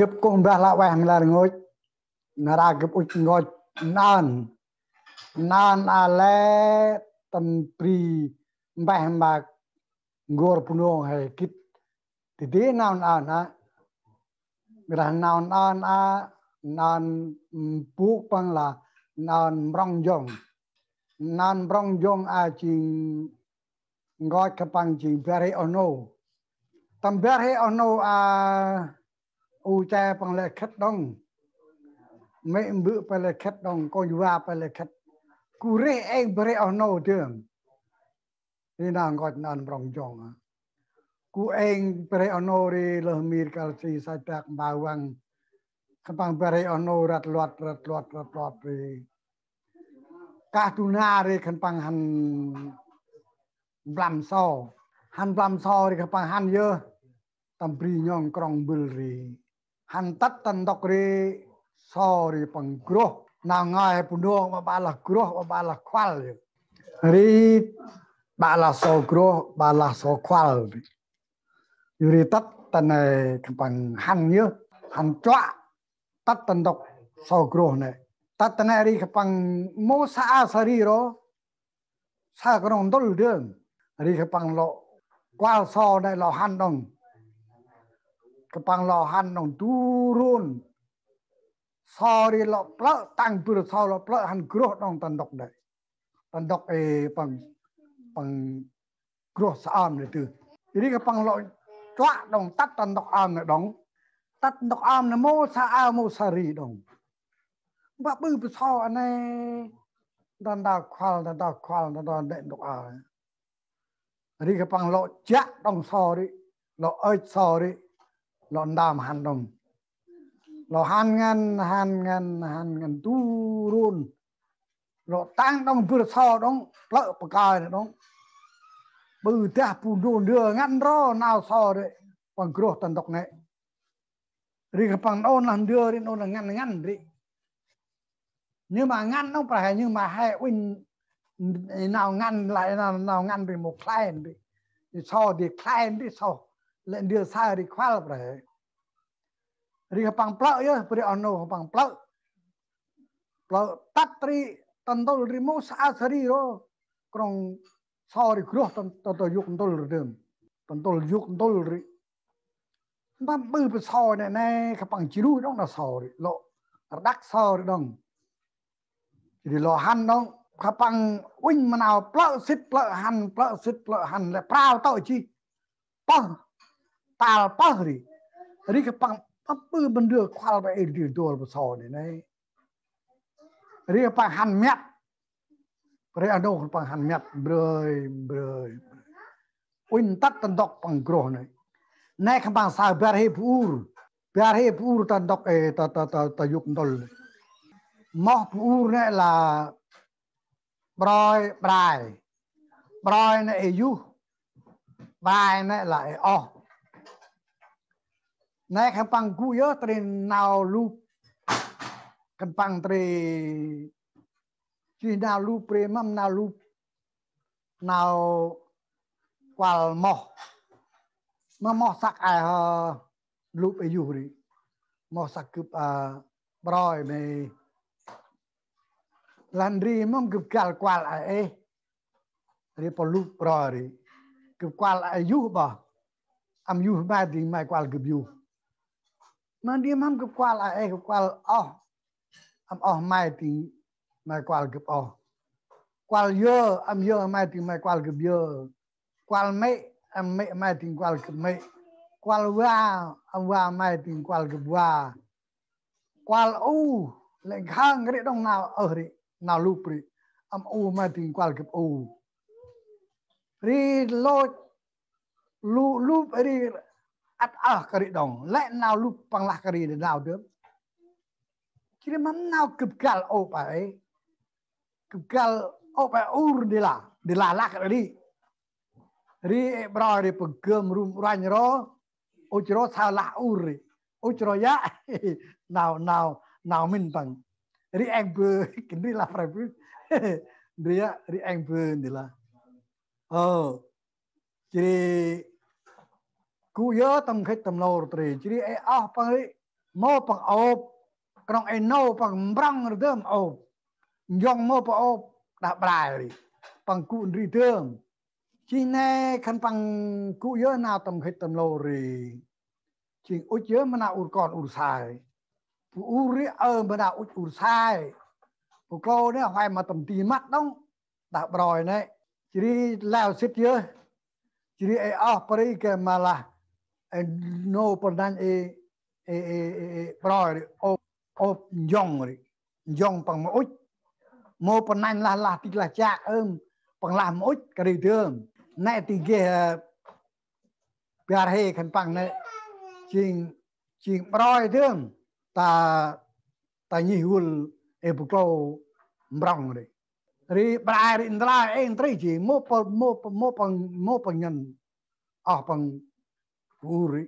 Kip kung bala wang la ngoj naragip uch ngoj nan ale tampri mbah mbak ngor puno hai kit tidi nan na gerah nan a nan pu pang la nan brong jong a ching ngoj kapang ching bere ono tam bere ono a u cha pang le khat dong mấy bữa phải là khách đồng coi qua phải là khách cú rê anh bere ono đường đi nàng gọi nàng rong jong cú anh bere ono đi lơ mir kalsi sai tak bawang kapang bere ono rat lot đi cả tu na đi kapang han blam so đi kapang han dơ tam pri nhong krong bul ri han tat tan dok ri sorry pang groh na ngai puno ma bala groh ma bala kwal ri bala so groh bala so kwal ri tat tan pang han nhớ han chwa tat tan dok so groh ne tat tan ri pang mo sa sari ro sa krong dol deung ri pang lo kwal so dai lo han dong pang lo han dong turun sorry lo plak tang pur so lo plak han groh dong tandok dai tandok pang groh saam le tu jadi ka pang lo chwa dong tat tandok am ne dong tat tandok am ne mo sa a mo sari dong ba bu pu so ane dan da kwal de dok a jadi ka pang lo ja dong sorry lo oi sorry lo ndam han dong lo han ngan turun lo tang dong pur so dong plak pakai dong bư ta pu don đưa ngan ro nào so de pang groh tandok ne ri pang on lan đưa ri on ngan ri nhưng mà ngăn không phải nhưng mà hay win nào ngăn lại nào ngăn bị một client đi so đi client đi so lên đưa sai đi khoa là phải ri pang plak yo pri ono pang plak tat tri tandol rimo sa sari ro krong sorry groh to yuk ndol dem tandol yuk ndol ri ba bu pe so ne kapang chiru dong na sorry lo dak sorry dong jadi lo han dong kapang win manao plak sit plak han le prao to chi pa tal pa ri kapang apa benda kual baik di dua besar ni ria pang han miat ria do pang han miat broi win tat tandok pang groh ni kapang sa bar he pur tandok ta yuk ndol moh pur ne la broi ne yu bai ne la nãy khang pang gu yo trin nào lu kan pang tre chi nào lu pre mam nào lu nào qual mo sak a lu pe yu ri mo sak kup broi me landri mom kup kal qual a ri po lu broi ri kup qual a yu ba am yu ba ding mai qual kup yu mà đi mam cái qual ai cái qual am mai thì mai qual cái qual dơ am dơ mai thì mai qual cái dơ qual mấy am mấy mai thì qual cái mấy qual wa am wa mai thì qual cái wa qual u lại khang cái đông nào ở đấy nào lúc đi am u mai thì qual cái u ri lu ri at kari dong lại nào lúc pang lah kari de nào được kira man nào kep gal opa ur de la lak ri bro ri pegem rum rany ro ujro salah ur ujro ya nào min pang ri ang bu kin ri la fra bu ri ang bu de la kiri ku yo tam khách tam lor tre chiri pang ri mô bằng ốp trong ai nô bằng brăng rơm ốp dòng mô bằng ốp đã bài bằng cụ rì thương chỉ nè khăn bằng cụ nhớ nào tầm hết tầm lô rì chỉ út nhớ mà nào út còn út sai út rì mà nào út sai phụ cô đấy hoài mà tầm tì mắt đông đã bòi này chỉ đi lao xích nhớ chỉ đi ở Paris cái mà là no por dan bòi ốp dòng bằng mũi mô phần này là thì là cha bằng làm mũi cái gì thương này thì kia bia hay khăn bằng này chuyện bòi thương ta nhiều bục lâu brong rồi ri brai ri ndra tri chỉ mô bằng nhân ở bằng uri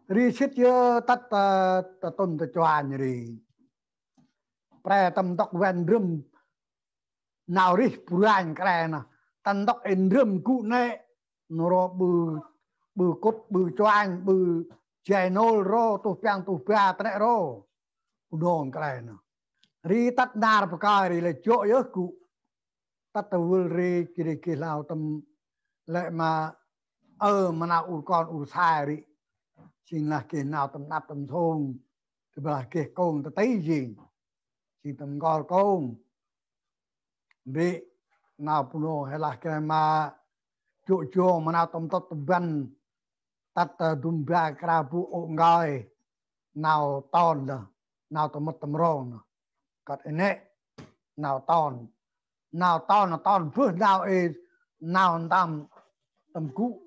ri xích chưa tắt tôn ta choan ri pre tâm đốc ven râm nào ri puran cái này tâm đốc en râm cụ nè nó bự cốt bự choan bự channel ro tu piang tane ro udon cái này ri tắt nar pakai ri le cho yo cụ tắt tawul ri kiri lao tâm lại mà mà nào con sai ri chính là cái nào tầm nạp tầm thôn thì là cái con ta thấy gì chỉ tầm gọi con bị nào puno hay là cái mà chỗ mà nào tầm tầm văn tắt đun bia cà bu ong gai nào ton là nào tầm mất tầm rong cắt này nào ton là phước nào tầm cũ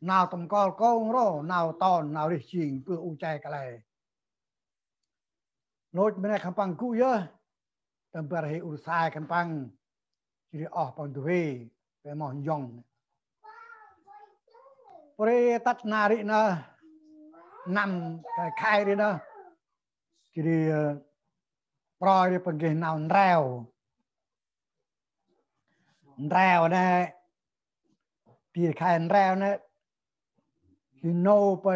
nào tầm con rồi nào ton nào đi chỉnh vừa u chạy cái này nói bên này khăm bằng cũ nhớ tầm bờ hệ u sai khăm bằng chỉ ở bằng đuôi về mòn dòng rồi tắt nari nó nằm cái khai đi nó chỉ đi rồi đi bằng cái nào reo này thì khai reo này thì nôไป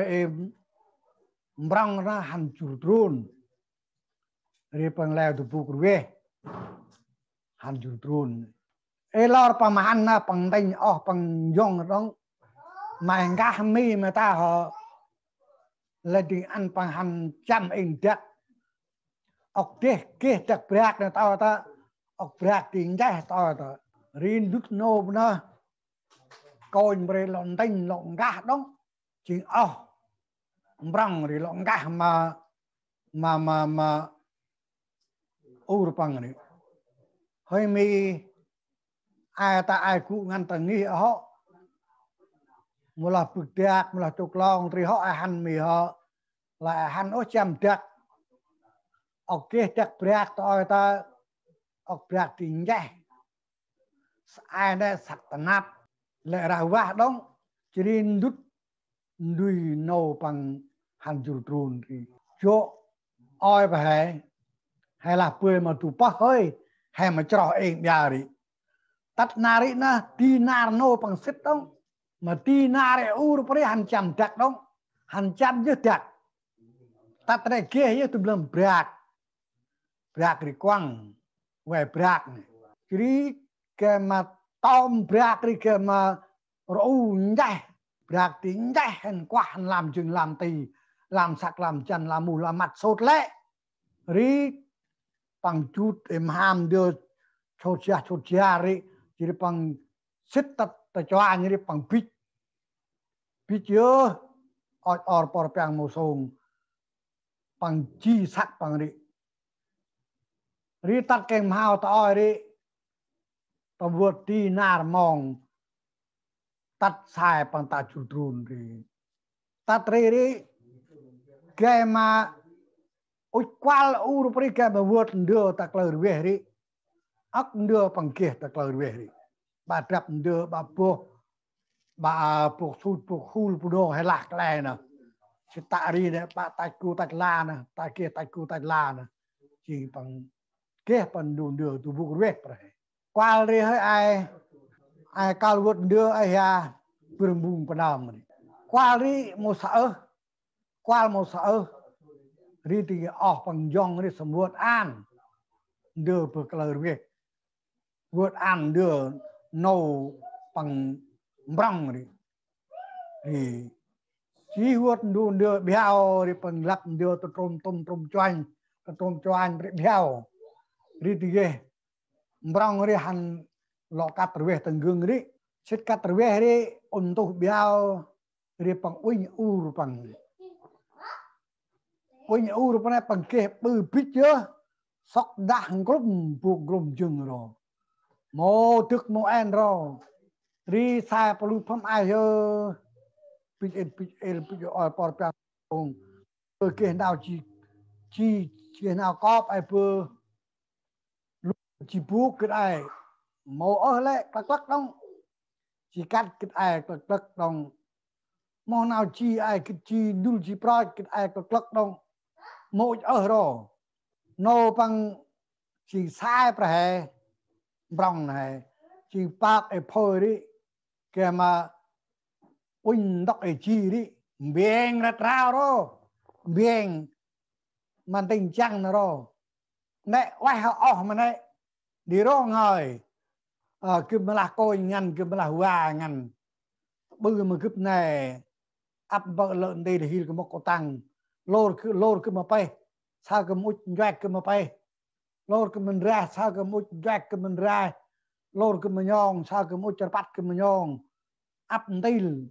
brang ra han chủ trôn ri pang leo tu puk ruwe han chủ trôn lor pamahan na pang dai pang yong dong mai ga mi mà ta họ là đi ăn pang han chăm in chắc ốc kia chắc bạc na ta ốc bạc tiếng trái ta rin đứt nô na coi bề lon đinh lon gà đóng chuyện brang ri lon gà mà pang này hơi mi ai cũng ngăn tầng nghi họ một là bực tiệt một là trục lòng thì họ hành mì họ là hành ở chăm tiệt ở kia tiệt bạc tôi ta ở bạc tiếng vậy ai đây sạch nát lại ra vả đóng chỉ đi đút đuôi nâu bằng hành chủ trùn thì chỗ oi phải hay là quê mà tụ bắc hơi hay mà cho em nhà đi tắt nari na tinar no bằng xích đóng mà tinar u rồi hành chăm chặt đóng hành chăm dứt chặt tắt này kia như tụi lâm bạc đi quăng về bạc này chỉ cái mà tom bạc đi cái mà rau nhảy bạc tính nhảy hành quả hành làm chừng làm tì làm sặc làm chăn làm mù làm mặt sốt lệ ri bằng chút em ham đưa chốt chia ri chỉ bằng xích ta cho anh như bằng pít chưa or bằng một sông bằng chi sắc bằng ri tắt kem hao ta oi ri ta vượt đi nar mong tắt sai bằng ta chủ trùn ri tắt ri cái mà ôi qua là u rồi cái mà vượt đưa ta lời về ri ác đưa bằng kia ta lời về ri bà trap đưa bà buộc sụt buộc khul buộc đồ hay lạc này nè chỉ tạ đi đấy bà tay cu tay la nè tay kia tay cu tay la nè chỉ bằng kia bằng đồn đưa tụ buộc vết rồi qua đi hơi ai cao vượt đưa ai ha vườn bùn vào đàm qua đi một sợ qua một sợ ri thì ở bằng dòng ri sầm vượt an đưa bực lời việc vượt an đưa nâu bằng brăng thì chỉ vượt đưa béo ri bằng lắp đưa tôm choanh béo ri thì ghê brăng ri han lọ cắt về từng gương ri chết cắt về ri untuk béo ri bằng ur bằng Quỳnh u rồi bằng kẹp bự bít chưa sọc đạn gồm buộc gồm chừng rồi mô thức mô en rồi ri sai palu pham ai hơ bít oi por piang ong cái nào chi nào cọp ai pơ chỉ buộc cái ai mô ở lại lắc đông chỉ cắt cái ai lắc đông mô nào chi ai cái chi đun chi pro cái ai lắc đông mỗi ở rồi nô bằng chỉ sai phải bằng này chỉ bác ấy phơi đi kìa mà quỳnh đọc ấy chi đi biếng ra trao đó biếng mà tình trạng nó rồi nè quay họ mà này đi rồi ngồi cứ mà là coi ngăn cứ mà là hoa ngăn bư mà cướp này áp bợ lợn đây để hiểu cái một cổ tăng lô cứ mà bay sao cái mũi doẹt cứ mà bay lô cứ mình ra sao cái mũi doẹt cứ mình ra lô cứ mình nhong sao cái mũi chặt bắt cứ mình nhong áp tin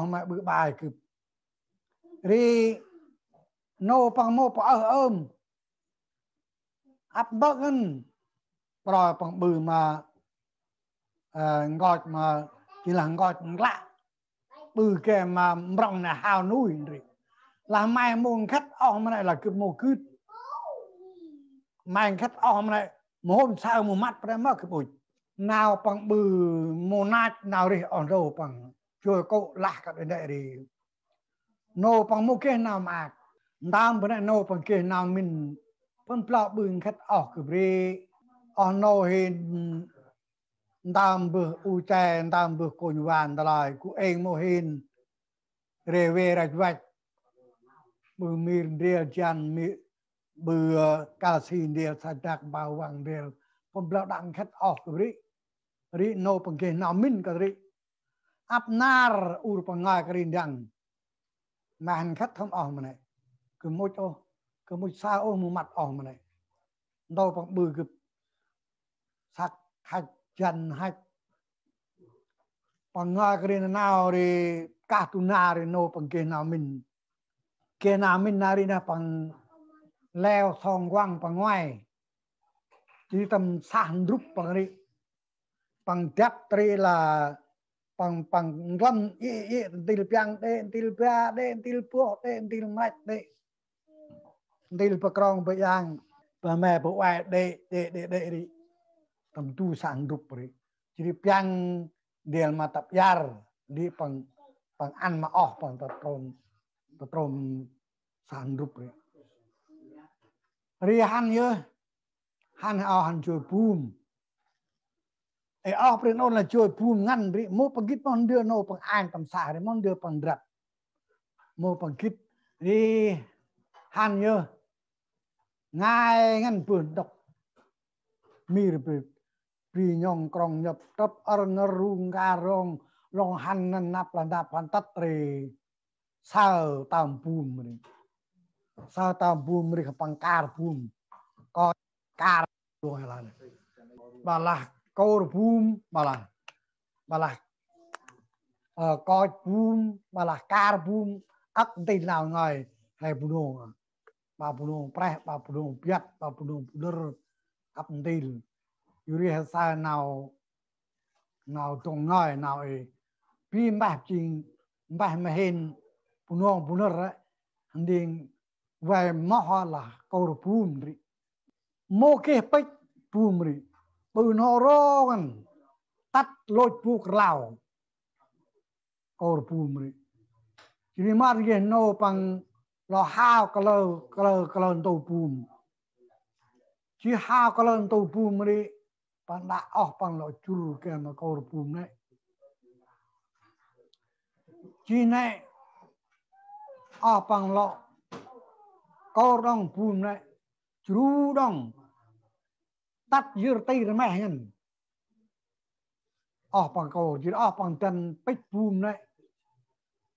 mà bự bài cứ đi nô bằng mô ở ôm áp bợ ngân rồi bằng bự mà ngọt mà chỉ là ngọt lạ bự kè mà rong là hào núi rồi là mai môn khách ông này là cứ một cứ mai khách ông này một hôm sau một mắt ra mất cái bụi nào bằng bự một nát nào đi on rồi bằng chơi cậu lạc cả đến đây đi nô bằng một cái nào mà đam bữa nay nô bằng cái nào mình phân plau bự khách ở cái đi on nô hình đam bự u chè đam bự cồn vàng lại của anh mô hình rê về rạch vạch bự miền địa chan bự cà xin địa sạch đặc bào vàng địa phong blau đặng khách ở cái đi nô bằng cái nào mình cái đi áp nar ur bằng ngay cái đằng mà hành khách không ở mà này cứ mỗi sao ô một mặt ở mà này đâu bằng bự cái sạch hạch chân hạch bằng ngay cái nào đi cả tu na đi nô bằng cái nào mình nari na bằng leo thong quang bằng ngoài chỉ tầm sàn rúp bằng đi bằng đẹp tri là bằng lâm til piang til pia til po til mạch til pakrong bayang ba mẹ bộ ai đi tầm tu sàn rúp đi chỉ piang dia mà tập yar đi bằng ăn mà bằng tập trom sàn rúp đi ri han nhớ han chơi boom ở bên là chơi boom ngăn ri mua bằng kít mon đưa nô bằng an tầm xả ri mon đưa bằng rập mua bằng kít ri han nhớ ngay ngăn vườn độc mi ri nhong krong nhập tập ngarung garong long han nap là nap han tắt ri sao tam boom ri sao tam boom ri bằng car boom có car rồi là bà là câu boom bà là coi boom bà là car boom ắt tin nào ngồi hay buồn bà buồn pre bà buồn biết bà buồn đưa ắt tin yuri sa nào tông ngồi nào ấy pin bạc chinh bạc mà hen buồn đấy điên về mỏ là câu boom đi mô kê bách boom đi bự nó rogan tắt lôi buộc lao câu boom đi chỉ mà cái nó bằng lo hao color tàu boom chỉ hao color tàu boom đi bằng đã bằng lo churu cái mà câu boom này chỉ này bằng lọ câu đông bùm này chú đông tắt dưa tây rồi mẹ hình bằng câu chỉ bằng chân bích bùm này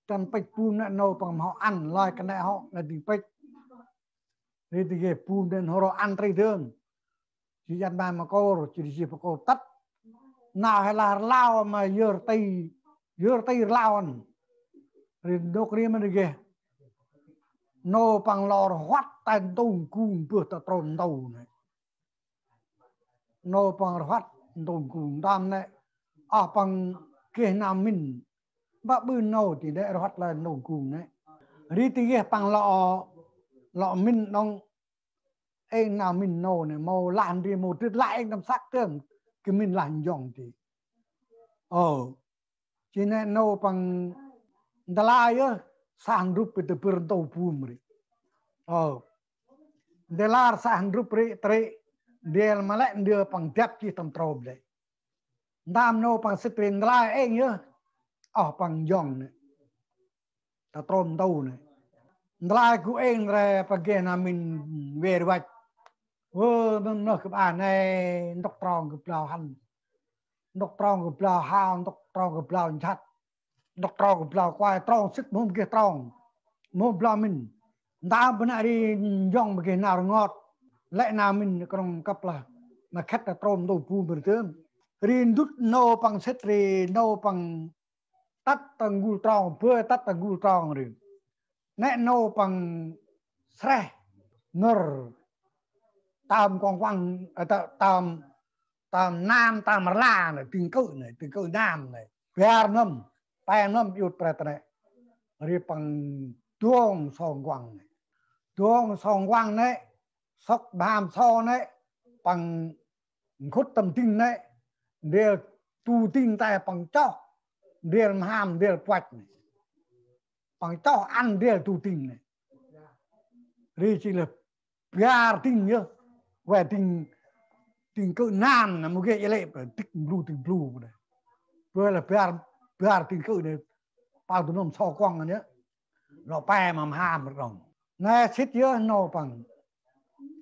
chân bích bùm này nâu bằng họ ăn lại cái này họ là tiếng bích thì cái bùm đến họ ăn tây đường chỉ dàn bàn mà câu rồi chỉ câu tắt nào hay là lao mà dưa tây lao ăn rồi đôi khi mà được nô bằng lò hoắt tan tung cung bữa ta tròn đầu này nô bằng hoắt tung cung đam này bằng kia nam mình bác bư nô thì để hoắt là nô cung này đi thì kia bằng lọ mình nông anh nào mình nô này màu làm đi một chút lại anh làm sắc tưởng cái mình làm dòng thì chỉ nên nô bằng đà lai á sang rúp từ bữa đầu bùm rồi delar sang rúp tre del malak dia pang tiap chi tam trob le dam no pang setrin lai eng nhớ pang yong này ta trom đâu này lai ku eng re pagena min ver vạch nó cái bạn này đọc tròn cái bào hành đọc tròn cái bào hao đọc tròn cái bào chặt đọc tròn cái bào quay tròn sức mồm kia tròn mồm bào mình đã bữa nay đi dòng cái nào ngọt lại nào mình còn cấp là mà khách là trôm đồ phu bữa trưa rin đút nô bằng xét ri nô bằng tắt tầng gul tròn bữa tắt tầng gul tròn rồi nè nô bằng sre nở tam quang quang tam tam nam tam la này từng cự nam này Việt Nam yêu prete này ri bằng tuông song quang này tuông song quang này sóc bàm so này bằng khốt tầm tinh này đều tu tinh tại bằng cho đều ham đều quạch này bằng cho ăn đều tu tinh này đây chỉ là biar tinh nhá về tinh cỡ nam là một cái lệ tích blue này vừa là biar tinh cỡ này bao tụi nó so quăng nữa nó pe mà ham được rồi nghe xích nhớ nó bằng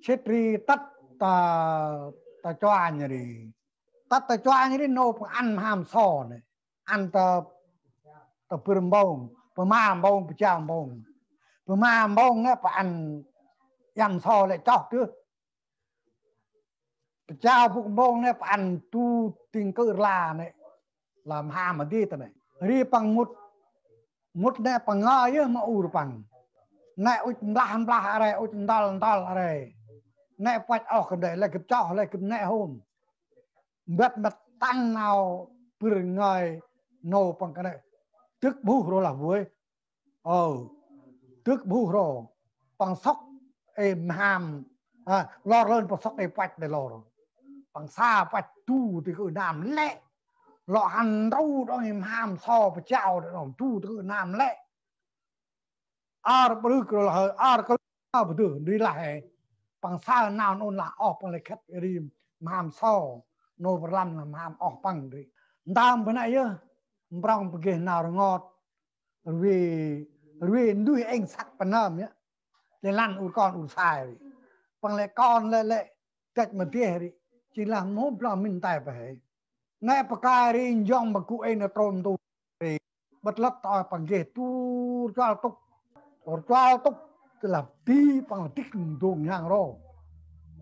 xích ri tắt ta cho anh đi tắt ta cho anh đi nó ăn ham so này ăn ta bơm bông bơm ham bông chạm bông bơm ham bông á phải ăn yam so lại chọc chứ chao bụng bông này phải ăn tu tình cỡ là này làm ham mà đi ta này đi bằng một này bằng ngơi chứ mà u bằng này út làm ở đây út đal ở đây này quạch cái đấy là cái chó là cái này hôm biết mặt tăng nào bự người nô bằng cái này tức bù rồi là vui tức bù rồi bằng sóc em ham lo lên bằng sóc em quạch để lo rồi bằng xa quạch tu thì cứ làm lẹ lọ hành đâu đó em ham so với chào để làm tu thì cứ làm lẹ bự rồi là có bự đi lại bằng xa nào nó là bằng lại khách đi ham so nô bờ lăn làm ham bằng đi đam bữa nay á bằng cái nào ngọt vì đuôi anh sắc phần nam nhá để lăn u con sai bằng lại con lại cách mà tiếc đi chỉ là một lòng mình tài phải nãy bậc ca đi dòng mà cụ anh là tròn tu thì bất lấp to bằng ghế tu cho túc tức là tí bằng tích tuồng nhang rồi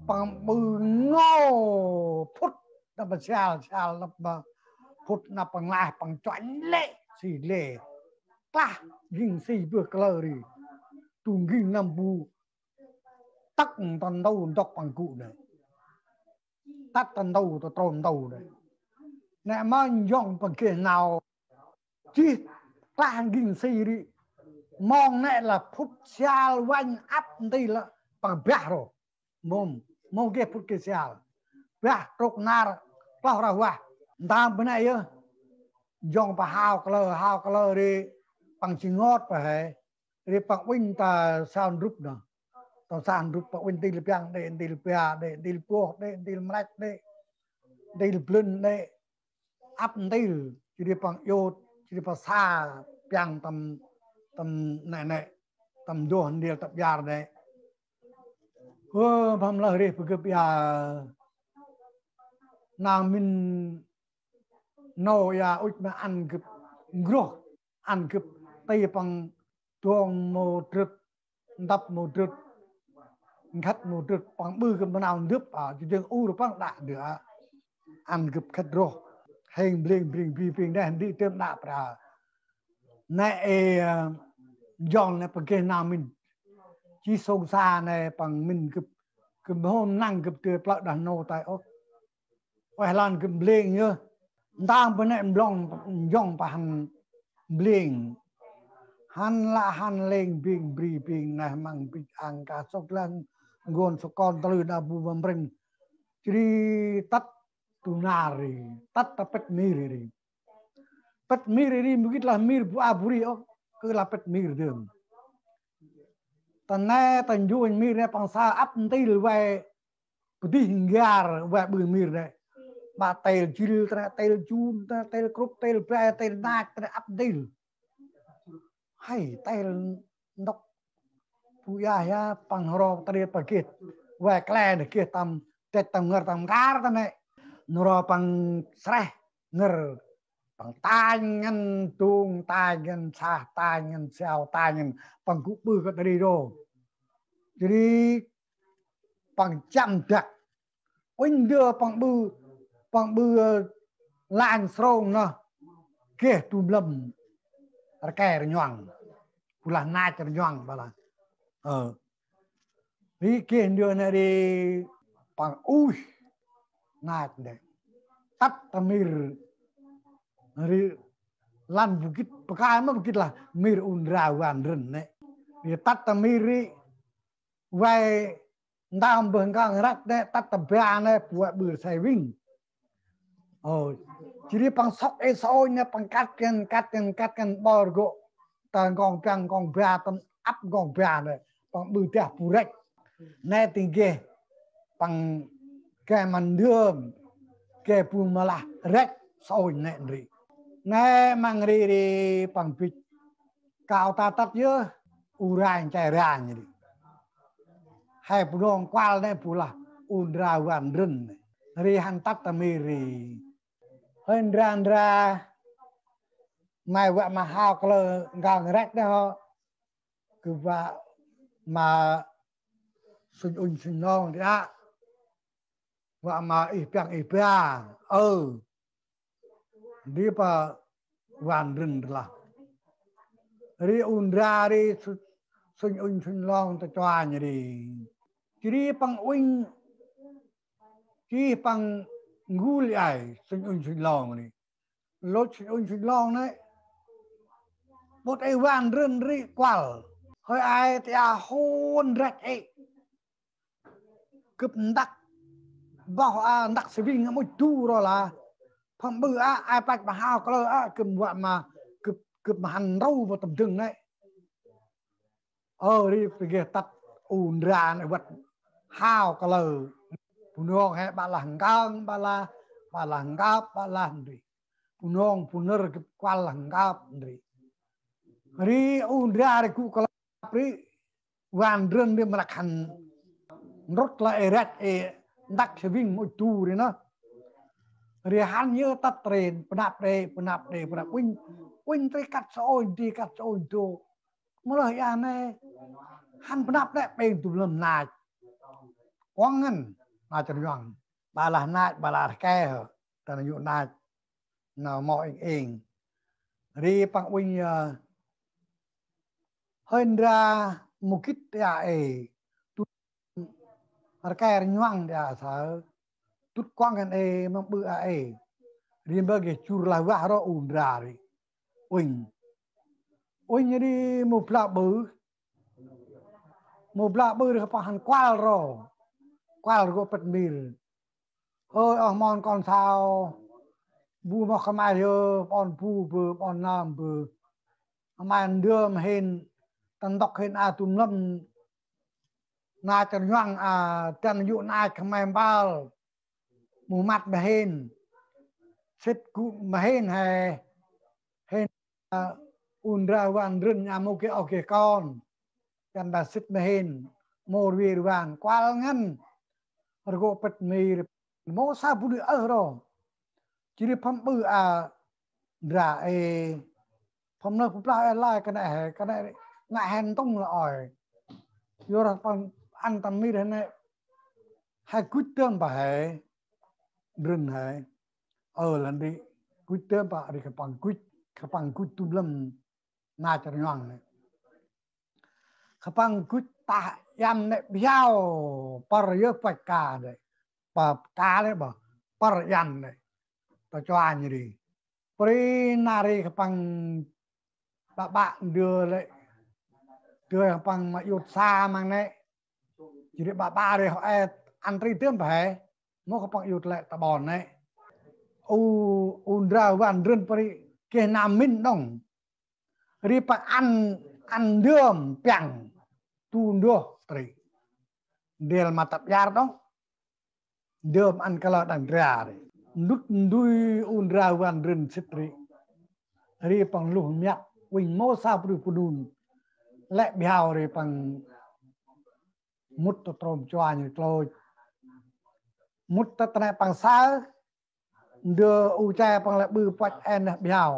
bằng bự ngô phút là bằng xào là bằng phút là bằng lại bằng choảnh lệ xì lệ ta gìn xì vừa cờ đi tuồng gìn nằm bù tắc tần đâu đọc bằng cụ này tắt tần đâu tôi tròn đầu này nè mà dòng bằng kia nào chi ta gìn xì đi mong nè là phút xào quanh áp đi là bằng bẻ rồi mong cái phút kia xào bẻ trục nar bao ra hoa ta bữa nay á dòng bà hao color đi bằng chỉ ngót phải đi bằng win ta sound group đó tao sound group bằng win til piang để til pia để til po để til mlek để til blun để áp til chỉ đi bằng yo chỉ đi bằng xa piang tầm này tầm đồ hành điều tập già đấy phẩm là rê bực ya nam mình nô ya út mà ăn cướp gro ăn cướp tây bằng tuồng một trượt đập một trượt khách một trượt bằng bư cái nào nước ở trên u được bằng đạn được ăn cướp khách gro hay bling đây đi tiêm đạp ra này John này bằng cái nào mình chỉ sông xa này bằng mình cướp hôm năng cướp từ plak đàn nô tại ốc phải làm cướp bling nhá đang bên này blong John bằng bling han la han leng bing briefing nah mang big angka sok lang gon sokon telu da bu bambreng jadi tat tunari tat tapet miri pet miri begitlah mir bu aburi ke lapet mir dem tanah tanjuan mir ne pangsa ap til we putih hinggar we bu mir ne ba tel jil tra tel jun tra tel krup tel bre tel nak tra ap til hay tel ndok puya ya panghoro tadi pakit we kle de ke tam tet tam ngar tam gar tam ne noro pang sreh ngar pang tangan tung tangan sah tangan sao tangan pang kupu ke tadi do jadi pang jam dak oin đưa pang bu lan srong no ke tum lem rke nyang pula na ter nyang bala vì kia đưa này đi bằng ui nát đấy tắt tamir rồi lan bukit pakai mà bukit là mir undrawan ren đấy vì tắt tamir vay đam bừng gang rắc đấy tắt tam bia này buat bự sai vinh chỉ bằng sóc ấy soi này bằng cắt cái bò gỗ tàn gong bia tam áp gong bia này bằng bự tiệp purek nè tinggi pang ke mandum ke pumala rek soi nè ri nè mang ri pang pit cao ta tắt dơ urai chạy ra nhỉ hai pulong qual nè pula undra wan run ri han tắt tamiri hendra mai vợ mà hao cơ gang rek đó cứ vợ mà sinh non đi ạ và mà ipia đi pa van rừng là đi undra đi sinh non ta choa nhỉ đi chỉ bằng uin chỉ bằng ngul ai sinh non này lốt sinh non đấy một ai van rừng đi qual hơi ai thì hôn rạch ấy cướp đắc bảo đắc sẽ vinh một tu rồi là phong bự ai bạch mà hao có cướp vợ mà cướp mà hành râu vào tầm trừng đấy đi phải kia tắt ùn ra này vật hao có lờ punong hay bà là hàng cao bà là hàng cao bà là hàng gì punong punner cướp qua là hàng cao gì ri ùn ra thì cụ có ri van rừng đi mà là hành rất là eret đắc sẽ vinh một tu đấy nó rồi hắn nhớ tắt tiền penap win tới cắt soi đi cắt soi tu mà lời anh này hắn penap đấy bên tụi lầm nài quăng ngân là cho rằng bà là nài bà là ke hả ta là dụ nài nào mọi ing đi bằng win hơn ra một kít kaya nyuang dia sa tut kwang kan mang bu rin bagi cur la wa ro undrari oin jadi mo pla bu ke pahan kwal ro pet mil mon con sao bu ma khamai yo on pu bu on nam bu man đưa mà hen tan đọc hen tum lâm na chân nhoang chân dụ na khmer bao mù mặt mà hên xếp cụ mà hên hên undra wan rừng nhà một cái con กันดาสิทธิ์ไม่เห็นโมวีรวานกวาลงั้นเราก็เป็ดมีโมซาบุรีรอจีริพัมปือด่าผมเลิกผมไล่ไล่กันได้งานแฮนต้องละอ่อยโยนปังอันตันมีเห็นไหมให้กุ้ยเติมไปให้ดึงให้ลันดีกุ้ยเติมไปอะไรกับปังกุ้ยตุ้มลำน่าจะย่างเลยกับปังกุ้ยตายำเนี่ยเบี้ยวปรยศปกาเลยปกาเลยบ่ปรยันเลยตัวจวนอยู่ดีปรินารีกับปังบะเดือเลยเดือกับปังมาหยุดซามังเนี่ยจีดีบะเลยเขาอันตรีเติมไปโมกับปังหยุดเลยตะบอนเนี่ยอุนราวันเรือนปริเกนามินดงรีปังอันเดิมเปียงตูนด้วยตรีเดลมาตับยาดงเดิมอันกลาดังเรียร์นุดดุยอุนราวันเรือนสิตรีรีปังลุงยักวิ่งโมซาปรุปดุนและเบียวรีปังมุดตรมจวนอยู่โกลมุดตะในปังซาเดืออุจปังและบือปัดแอนเบียว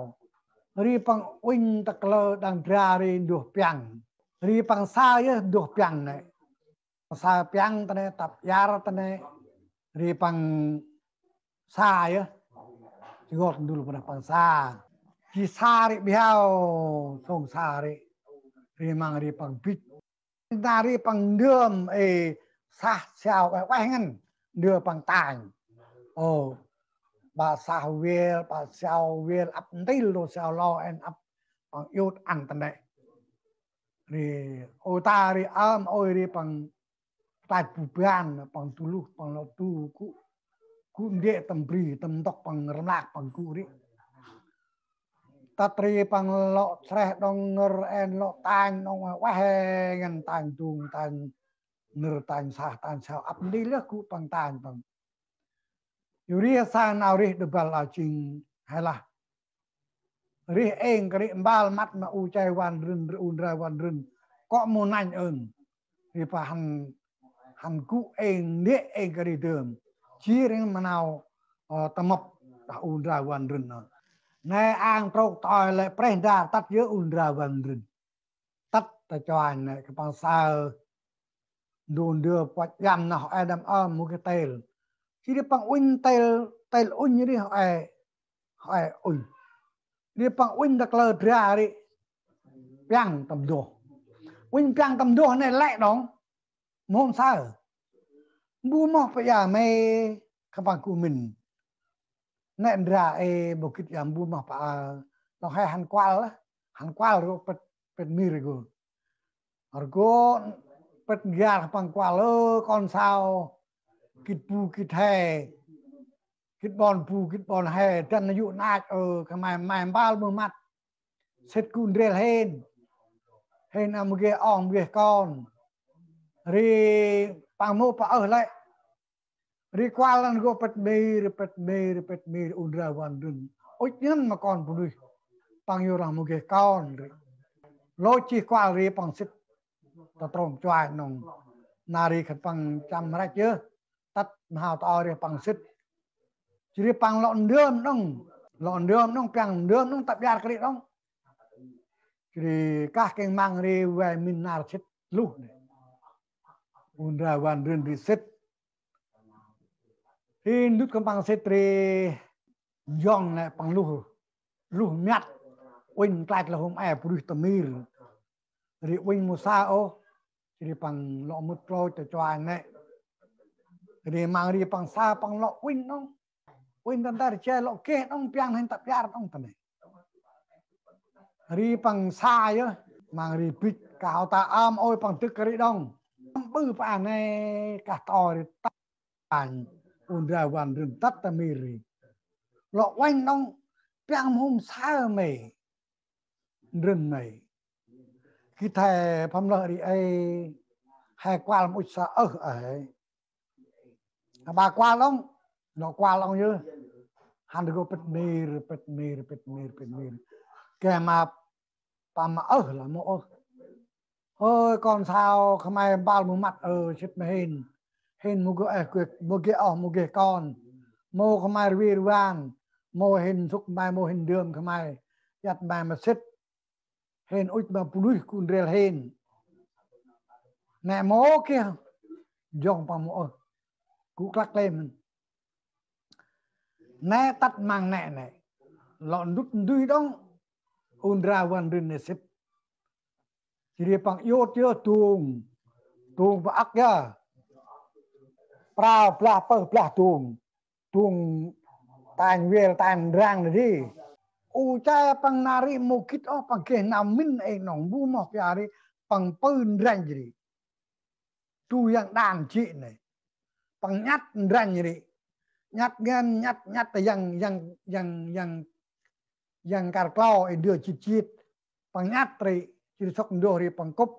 รีปังวิ่งตะกลาดังเรียร์ดูเปียงรีปังซาเยอะดูเปียงเนี่ยซาเปียงตะในตับยาตะในรีปังซาเยอะจงอดดูลปังซาที่ซาริเบียวส่งซาริรีมังรีปังปิดนารีปังเดิมซาเชียวไว้งั้นเดือปังตายบาซาเวลบาเชียวเวลอัพติลโลเชียวลอแอนอัพปังยุดอันตันได้รีโอตารีโอยรีปังตายปุบานปังตุลุปังเราตูกูเดียตัมปรีตัมตกปังรำลากปังกูริตัตรีปังเลาะแทรดองเงอแอนเลาะตายนองว่าแหงันตายตุงตายเนื้อตายสาตายชาวอับดีเลือกกูปังตายปังอยู่เรียสานเอาเรียดบัลลาจริงให้ละเรียเองก็เรียบาลมัดมาอูใจวันรึนอุนราวันรึนก็มูนันเอิญเรียปะหันกูเองเนี่ยเองก็เรียเดิมชี้เรื่องมะนาวตะมบอุนราวันรึนในอ่างตรกต่อยเลยเปรนดาตัดเยอะอุนราวันรึนตัดตะจอยเนี่ยกับปังซาดูเดือปัจยันนะเขาดัมมุกเตลที่เรียปังอุนเตลอุนยี่นี่เขาอุนเรียปังอุนตะเกลือเรียริเปียงตำโดอุนเปียงตำโดเนี่ยแหละน้องมองซาบูมอกไปอย่าไม่ขบังกูมินนั่นราบุกิจยามบูมาปะเราให้หันกวาลเราเป็นมีริกูเราเป็นยาปังกวาลคอนซาวกิดปูกิดแห่กิดบอลปูกิดบอลแห่จันอายุนาจทำไมไม่บ้ามือมัดเสร็จกุนเรียลเฮนอามุเกอองเกก้อนรีปังโมปะเลยRikualan go pet meir undrawan dun. Oitnyan makon pului pangyurang muge kaon ri. Lochi kwal ri pang sit tatrom chwai nong nari khat pang cham ra chưa tat hào to ri pang sit. Chỉ pang lọn đơm nong pang đơm nong tập yar kri nong. Chỉ các cái mang ri về min nar sit lu. Undrawan dun ri sit thì nút cầm bằng setri yong này bằng lu miat win tlat là hôm ai puri tamir ri win musao ri bằng lọ mut pro cho anh này ri mang ri bằng sa bằng lọ win tan ta che lọ ke nong piang hen tập yar nong tan này ri bằng sa yo mang ri pit cao ta oi bằng tức ri dong bư pa này cả to ri tan Undrawan rừng tắt ta mì lọ quanh nông piang hôm xa mày rừng này khi thầy phong lợi đi hai qua một xã bà qua lông nó qua lông như hắn được pet mì kẻ mà bà mà là một ơi con sao không ai bao một mặt chết mà hình một cái con mô không ai vi van mô hình xúc mai mô hình đường không ai giặt bài mà xích hình út mà phụ nữ cũng rèn hình mẹ mô kia dòng bằng mô cú lắc lên nè tắt mang nè này lọn đút đuôi đông undra van rin này xích jadi pang yo chưa tuồng tuồng và ác ya prao plah pơ plah tuồng tuồng tan về tan rang này đi u cha pang nari mukit pang ke namin nong bu mo piari pang pun rang jadi tu yang đàn chị này pang nhát rang jadi nhát gan nhát yang karklau đưa chít pang nhát tri chỉ sok ndo ri pang cúp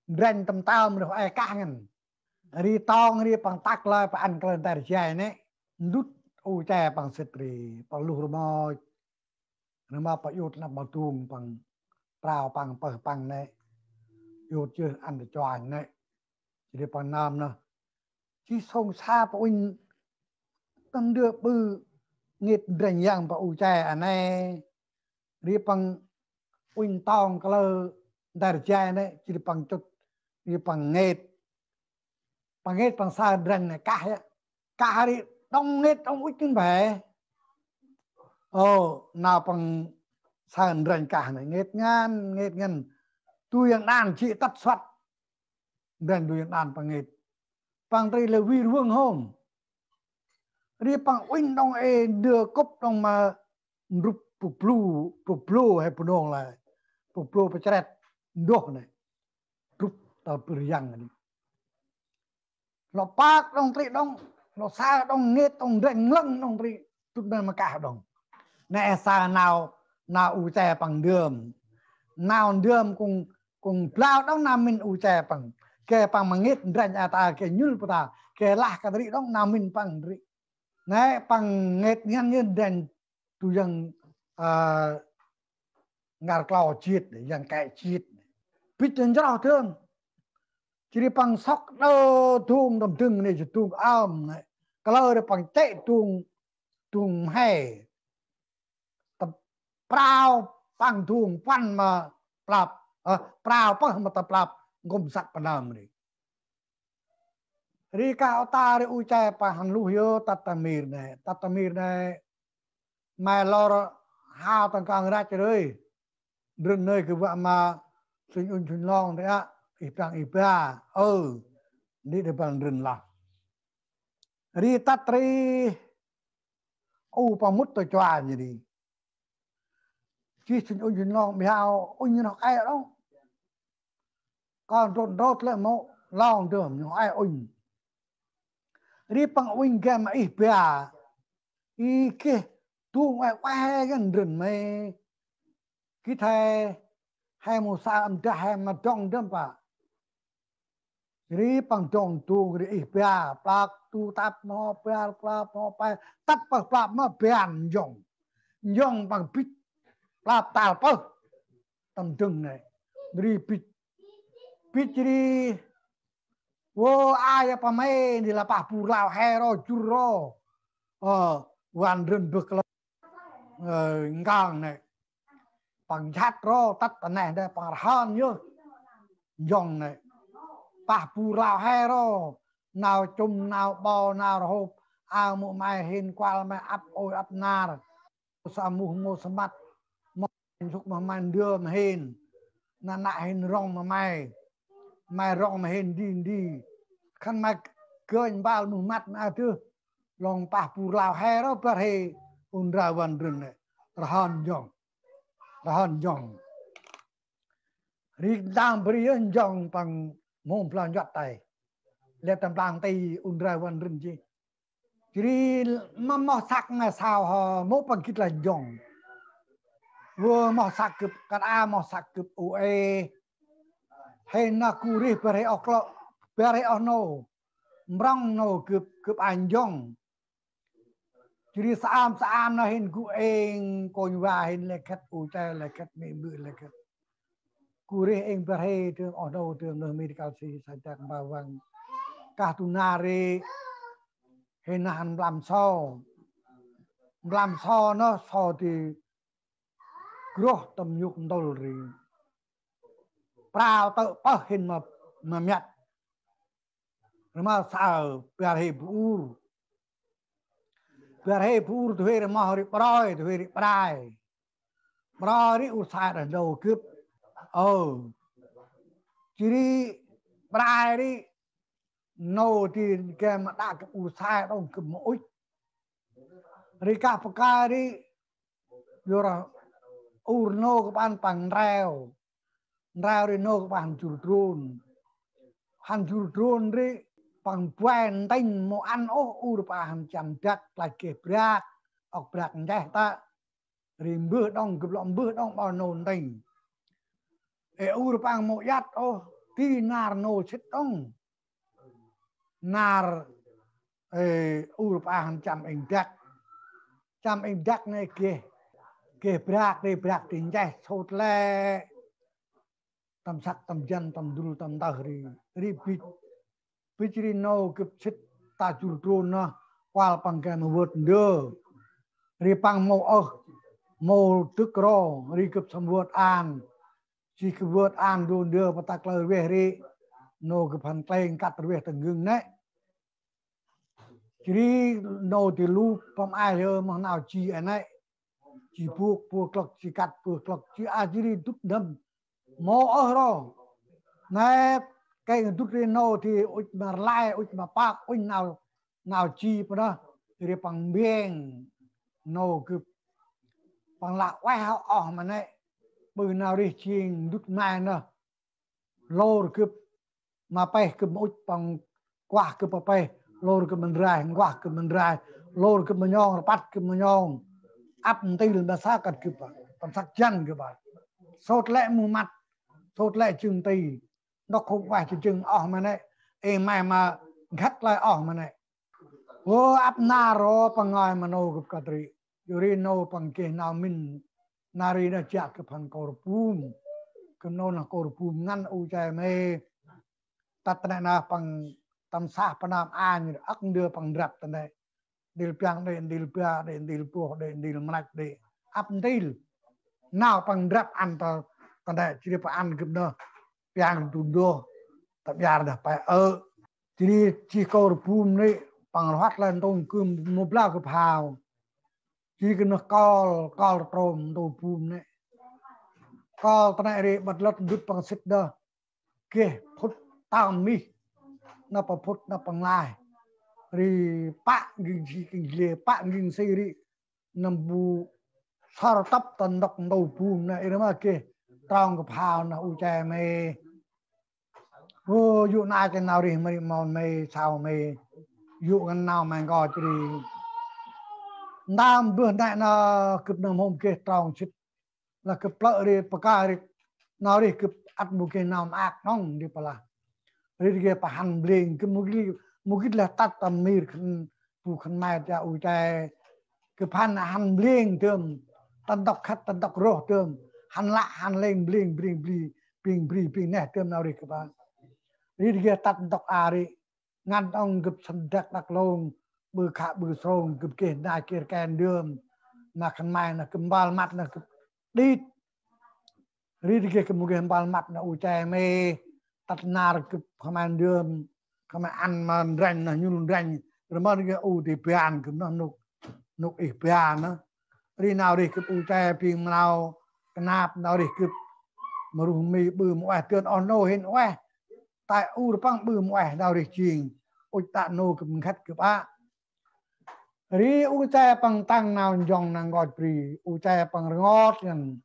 rang tam tao mà ai kangen ri tong ri pang tak la pa an klan tar chai ne ndut u cha pang setri pang lu rumoi nama pa yut na ba tung pang prao pang pa pang ne yut chưa ăn được cho anh này chỉ để pang nam nữa chỉ song xa pa uin tâm đưa bư nghiệt rành yang pa u cha anh này ri pang uin tong kala tar chai ne chỉ để pang chut ri pang pang xa rành này cả hari đông nghiệt đông uất kinh về nào pang sàn rành cả này nghệt ngân tôi yang đàn chị tắt soát rành tôi yang đàn pang nghệt pang đây là vi vương hôm đi pang uinh đông đưa cốc đông mà rụp puplu hay punong là puplu pechret đốt này rụp tao periang này nó pak đông tri đông nó xa đông nghệt đông rành lăng đông tri tụt bên mà cả đông nè xa nào u chè bằng đường nào đường cùng plau đông nam mình u chè bằng kè bằng mà nghét rành ta kè nhul ta kè lah cái đấy đông nam mình bằng đấy nè bằng nghét nhân rành tu yang ngar clau chiết để yang cài chiết bít chân rất thương chỉ bằng sóc đơ tung đồng từng này chỉ tung am này kalau được bằng chạy tung hay prao pang tuồng pan mà plap prao pang mà ta plap gom sat panam ni rika ta ri ucai pa han lu yo tatamir này mai lor hao tang kang ra chơi rừng nơi cái vợ mà sinh long đấy ạ ipang ipa đi để bằng rừng là ri tatri pa mút to choa gì đi chỉ xin ôn long bị hao ôn nó ai đâu còn rốt lại mộ long đường nó ai ôn đi bằng ôn cái mà ít bia kia tu ngoài qua gần rừng mày cái thầy hai một sao âm tra hai mà trong đâm pa đi bằng trong tu cái ít bia plak tu tap nó bia plak nó pa tap plak nó bèn dòng bằng pít là tao bơ tầm trừng này đi pít đi wo ai apa mai di la pa pulau hero churro wan rừng bực là ngang này bằng chat ro tắt này đây bằng han nhớ dòng này pa pulau hero nào chung nào bò nào hộp ao mụ mai hin qua mai ấp ôi ấp na sa mu mo samat chúc mà man đưa mà hên na nạ hên rong mà mai rong mà hên đi khăn mai cơn bao nụ mắt mà chưa lòng pa pu lao he đó per he undra van rừng này rahan jong rik dang brian jong bằng mồm plan giọt tay lệ tầm lang tay undra van rừng chi chỉ mà sắc mà sao họ mốt bằng kít là jong vừa mò sạc cực cái mò sạc cực ue hay na curi pere oklo pere ono mrong no cực anh dong chỉ saam na hin ku eng coi và hin leket u cha leket mi bự leket cú rê anh bờ hay thường ở đâu thường nơi medical si sai chắc bao vàng cả tu na rê hình hàn làm sao nó so thì gro tầm nhục đôi rì prao tự bơ hình mà nhặt mà sao bờ hay bù thuê mà hori proi thuê prai proi đi usai ở đầu cướp chỉ đi prai đi nô thì cái mà đã cái usai đâu cướp mỗi rika pakai đi yora nô cái ban bằng reo đi nô cái ban chur drone đi bằng quen tinh một ăn bằng chăm chắc lại kịp ra ọc bạc nhé ta rìm bữa đông cụp lọm bữa đông bao nôn tình bằng một yat tí nar nô chết đông nar bằng chăm anh chắc này kìa kịp bạc đi bạc tình nhé sốt lẹ tầm sắc tầm chân tầm đu tầm tờ đi Pichiri no kip chit ta chul na kwal pang cái một vượt đưa ri pang mo tức ro ri kip sam vượt an chỉ kip vượt an đun đưa và tak lời về ri no kip han teng cắt về từng ngưng đấy chỉ no thì lu pom ai hơn mà nào chỉ anh ấy chỉ buộc lọc chỉ cắt buộc lọc chỉ chỉ đi đúc đâm mo ro này cái đúc đi no thì mà lai mà pak nào chi đó thì bằng biếng no cứ bằng lạc quay họ mà này bữa nào đi chiên đúc này nữa lô cứ mà bay cứ mỗi bằng quả cứ bay lô cứ mình rai quả cứ mình rai lô cứ mình nhong bắt cứ mình nhong áp tiền là sao cần cứ bằng sắc chân cứ vậy sốt lẹ mù mặt sốt lẹ chừng tì nó không phải chỉ chừng mà này em mày mà gắt lại mà này vô áp na ro bằng ai mà nô gặp cái gì yuri nô bằng cái nào mình nari đã chặt cái phần korpum cái nô là korpum ngăn u chạy mê tắt này là bằng tam sa panam an ác đưa bằng rập này dil piang đây dil pia đây dil puo đây dil manak đây áp dil nào bằng rập ăn tao tao đây chỉ phải ăn cái đó piang tundo tập yar dah phải chỉ korpum này bằng hoạt lên tông cơm một lao cái phào chỉ cái nó col trôm tông pum này col cái này bật lót đứt bằng xích đó kia phút tam mi nó bằng phút nó bằng lai rồi bạn gìn xây đi nằm bu sao tấp tận độc tông pum này đó mà kia trong cái phào nó u chè mê vô dụ nào cái nào đi mà mòn mê sao mê dụ cái nào mà gọi thì nam bữa nay nó cướp nằm hôm kia trong chít là cướp lợ đi bạc đi nào đi cướp ăn một cái nào ác nong đi pala đi cái pa hành bling cái một cái là tắt tầm mì khăn phụ khăn mai cho u trai cái hành bling thường tân đọc rô thường hành lên bling nè thường nào đi các bạn đi cái tắt đọc đi ngăn ông gặp sân đặc lông bự khả bự sông gặp kể đại kia kèn đường mà khăn mai là cầm bal mặt là đi kia cầm một cái bal mặt là u chè mê tắt nar gặp khăn mai đường khăn mai ăn mà rành là như rành rồi mà cái u thì pian cầm nó nục ít pian nó đi nào đi gặp u chè pian nào cái nạp nào đi gặp mà rùm mì bự một ai tuyên on nô hình oe tại u pang bự một ai nào đi chiền ôi tạ nô cầm khách cướp ri u chai pang tang nào dòng nàng gọi pri u chai pang ngót gần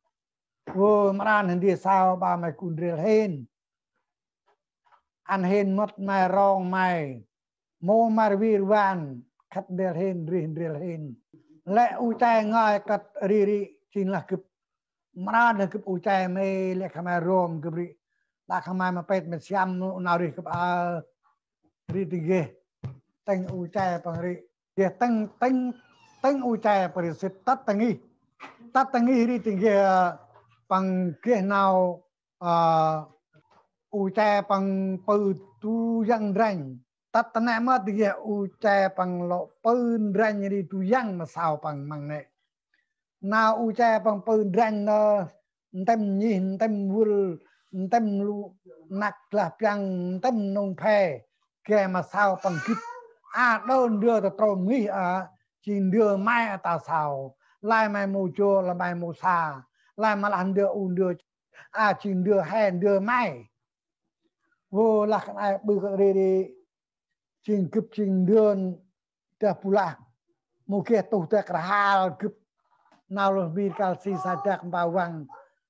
vô maran hình địa sao ba mày cùn rìa hên ăn hên mất mày rong mày mô mày vi van khách rìa hên rìa hên lẽ u chai ngay cắt ri chính là cướp maran là cướp u chai mày lẽ khăm rom cướp ri đã khăm mà pet mà xiam nào đi cướp ri tige tanh u chai pang ri dia teng u chai perisit tat tangi ri tinggi pang kia nào u che bằng pư tu yang ranh tắt tận mà thì u che bằng lộ pư ranh đi tu yang mà sao bằng mang này nào u che bằng pư ranh nó tem nhìn tem vul tem lu nặc là bằng tem nông phe kẻ mà sao bằng kít đơn đưa từ trộm nghĩ chỉ đưa mai ta sao lai mai mù chua là mai mù xa lai mà làm đưa u đưa chỉ đưa hèn đưa mai vô là cái này bự cái đi trình cấp trình đường ta pula một cái tụ ta cả hai cấp nào là vì cái gì sai chắc bảo vang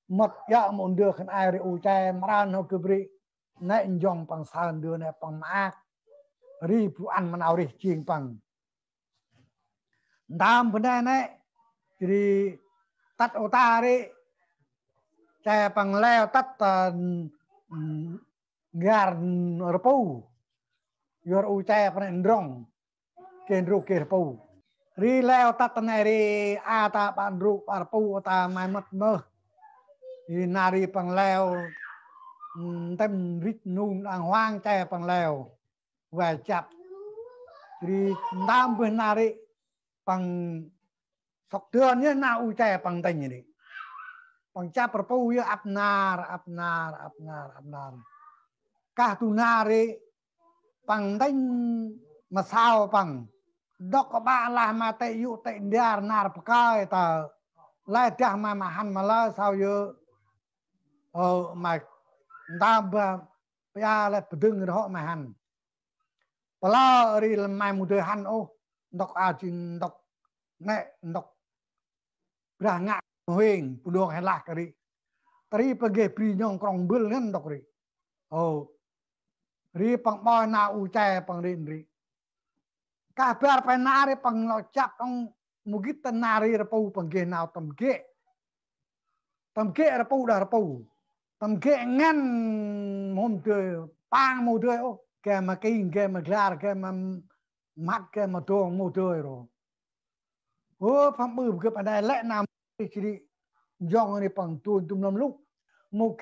một giờ một đưa cái này đi u che mà nó cấp đi nãy dòng bằng sàn đưa này bằng mát ri pu ăn mà nào đi trình bằng đam vấn đề này thì tắt ô ta đi che bằng leo tắt gar rapu yor u che pan ndrong ken ru ke rapu ri leo tat ne ri a ta ban ru rapu ta mai mat mơ ri nari pang leo tem rít nun ang hoang che pang leo và chập ri đam bên nari pang sọc tươn như nào u che pang tanh ni pang chap rapu yo apnar cả tu nari bằng đánh mà sao bằng đọc có ba là mà tệ dụ tệ điar nar pakai ta lại tiang mà han mà la sao yo mà ta ba lại đừng họ mà han pala ri mai mu de han ô đọc chin đọc nè đọc ra ngạ huyền pu đong hay lạc ri tari page pri nhong krong bul ngan đọc ri ri pang boy na u che pang rin ri ka per pa na ri pang lo chap ong mugit na ri rapu pang ge nào tam ke rapu da rapu tam ke ngan mom tươi pang mo tươi ô ke mà kinh ke mà klar ke mà mắt ke mà tong mo tươi rồi ô pham bự ke pa dai lẽ nam chi jong ni pang tuôn tum lam lúc một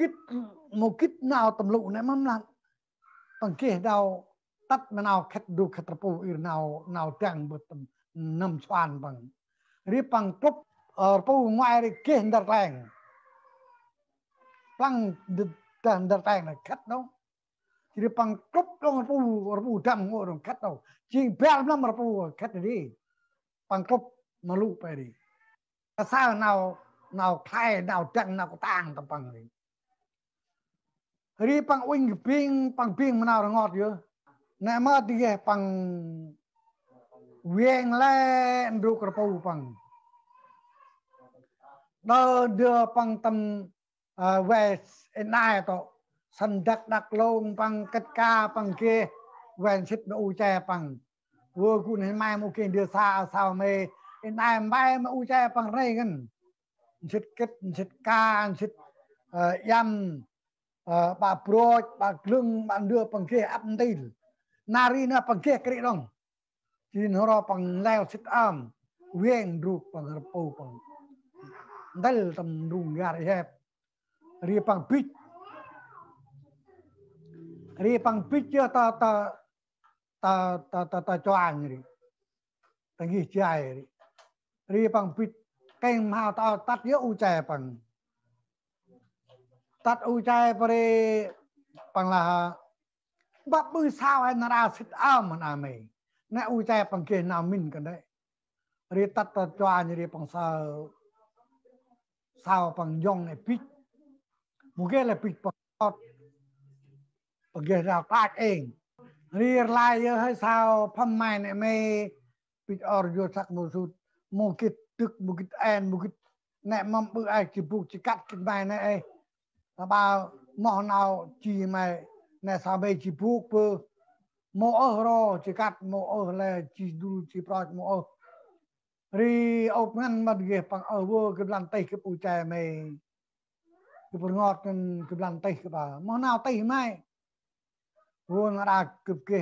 kít nào tầm lụ này mắm lắm bằng kia đào tắt mà nào khét du khét rapu ir nào trang bớt tầm năm xoan bằng ri bằng cúp rapu ngoài ri kia đợt rèn bằng đợt rèn này khét đâu ri bằng cúp trong rapu trăm ngô rồi khét đâu chỉ bèo lắm rapu khét đi bằng cúp mà lụไปđi sao nào khai nào trang nào tang tầm bằng đi ri pang wing ping mana ngọt yo na ma dige pang wieng le ndu krapau pang do đưa pang tam về nai to san dak long pang kat ka pang ke wen sit u che pang wo kun hai mai mo ke đưa xa sao me nai mai ma u che pang rei gan sit ket sit ka sit yam bà pro bà lưng bạn đưa bằng kia áp tin nari na bằng kia cái đông thì nó bằng leo sit am wieng ru bằng rapu bằng dal tam rung gar hep ri bằng pitch ta cho anh ri ta ghi chai ri bằng pitch cái mà ta tắt yếu u chai bằng tắt u chai pare bằng là bắp bư sao hay là sit am mà nà mày nè u chai bằng kia nào mình cần đấy ri tắt cho anh ri bằng sao bằng yong này pitch một cái là pitch bằng kia là tát eng ri lai hay sao phăm mai này mày pitch or vô sắc một chút một cái tức một cái en một cái nè mắm bự ai chỉ buộc chỉ cắt cái bài này là bao mỏ nào chỉ mày nè sao bây chỉ buộc bơ mỏ ở rồi chỉ cắt mỏ ở là chỉ đủ chỉ pro mỏ ri ốp ngăn mặt ghế bằng ở vô cái lần tay cái bụi chè mày cái bột ngọt cái lần tay cái bà mỏ nào tay mai vô nó ra cực kì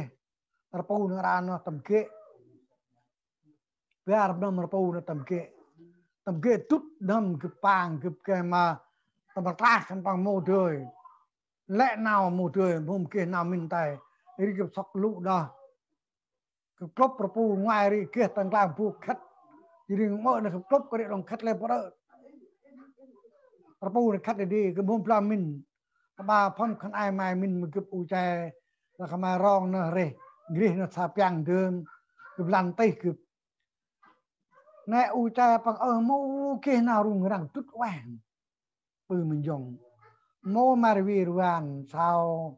rapu nó ra nó tầm kệ bây giờ nó rapu nó tầm kệ tut đâm cái pang cái mà tầm bạc la khăn bằng mô tươi lẽ nào mô tươi hôm kia nào mình tay đi kịp sọc lụ đó kịp cốp pro pu ngoài đi kia tầng làm pu khất jadi mau nak kop ko dong khat le pada rapu nak khat di ke bom plamin ba phom khan ai mai min mu kep u chai la khama rong na re grih na sa pyang dum ke lan tai ke na u chai pang mo ke na rung rang tut wang pu min jong mo mar vi ruan sao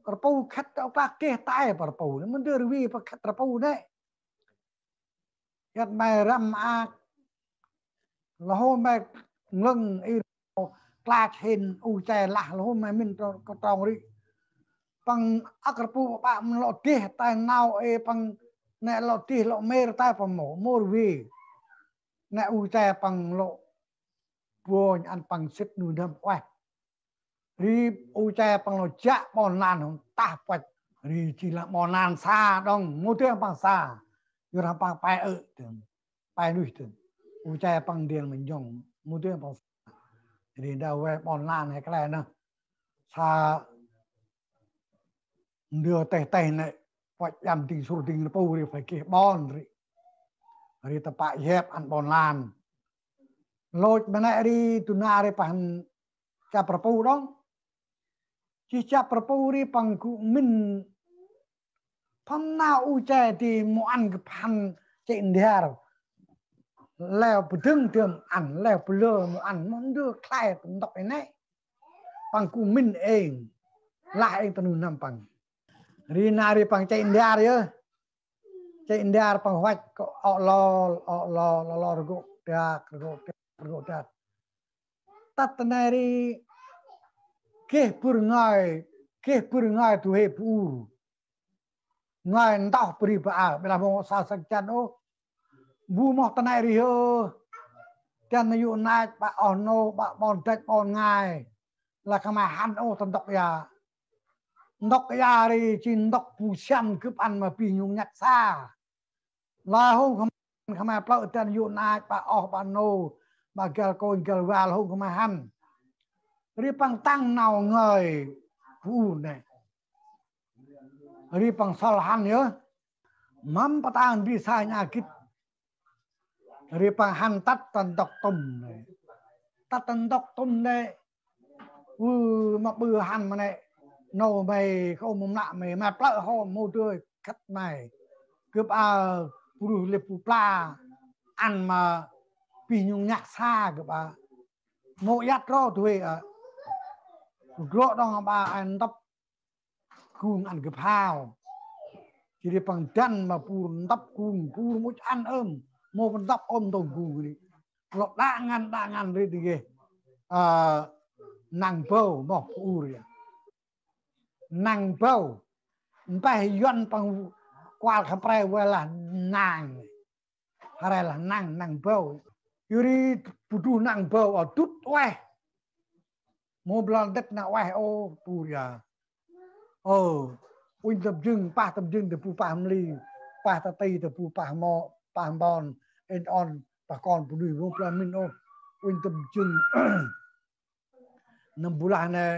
rapu khat au pa ke tai rapuมันเดือวีpa khat rapu neยัดไม่รำอาเราไม่เงินอีกลาเห็นอูใจละเราไม่มินก็ตองริปังอักระปูปะมันหลอดที่แต่นาวปังเนี่ยหลอดที่หลอดเมรใต้ปะหมอโมรวีเนี่ยอูใจปังหลอดบัวอันปังสิบนูเดิมไว้รีอูใจปังหลอดจะบอลนานของตาปัดรีจีละบอลนานซาดองมูเตียงปังซาอยู่ทางปังไปถึงไปด้วยถึงอูใจปังเดียนมันยงมูเตียงปังรีดาวเวบอลนานให้ใครนะซาเดือเตะเนี่ยพอยำติงสูติงปูรีไฟเก็บบอลรีตะปะเย็บอันบอลลานโลดมันไอรีตุนารีปันจับประปูดองที่จับประปูรีปังกุมินพันนาอูเจที่มอันกับพันเจนเดียร์แล้วไปถึงเติมอันแล้วไปเลือมอันมันเดือคลายเป็นดอกไอ้เนี่ยปังกุมินเองลาเองตนุนนำปังรีนารีปังใจอินเดียร์เยอะใจอินเดียร์ปังวัดก็เอารอรกุเตียรกุเตียตัดนารีเก็บปุ่นง่ายตัวเฮปูง่ายดอกปริบาเวลามองสาสักจันโอบูมอกตนารีเฮอจันอยู่นายปะอ่อนโนปะบอลเด็กบอลง่ายแล้วขมาหันโอตันดอกยาดอกยารีจินดอกผู้ชันคืออันมาปียุงยักษ์ซาลาห้องขมาเปล่าจันอยู่นายปะออกปะโนปะเกลโกนเกลวาลห้องขมาหันรีปังตั้งเนาเงยผู้เนี่ยรีปังสลหันเยอะมัมปะตางดีไซน์อาคิดรีปังหันตัดตันดอกตุ่มเลยตัดตันดอกตุ่มเลยมาเบื่อหันมาเนี่ยโน่ไปเขามุมหน้าไม่มาเปล่าห้องมูด้วยคัดไม่เกือบผู้เล็บผู้ปลาอันมาปียุงยักษ์ซาเกือบโมยัดรอด้วยรอดองอันดับกุ้งอันเกือบพาวทีเดียปังจันมาปูนดับกุ้งปูมุดอันโมมันดับตรงกุ้งนี่หลอกด่างานเลยทีเดียนางเป้าบอกปูเรียนางเป้าไปย้อนปังกวาดขับไปเวลานางอะไรล่ะนางเป้าอยู่ดีผู้ดูนางเป้าตุ๊ดไว้โมบลอนเด็กน่ะไว้โอ้ปูเรียอุ้ยตบยึงป้าตบยึงแต่ปูป้ามลีป้าตะตีแต่ปูป้าหมอป้าบอลเอ็นออนป้ากอนปูดูโมบลอนมินโออุ้ยตบยึงน้ำบุหรี่เนี่ย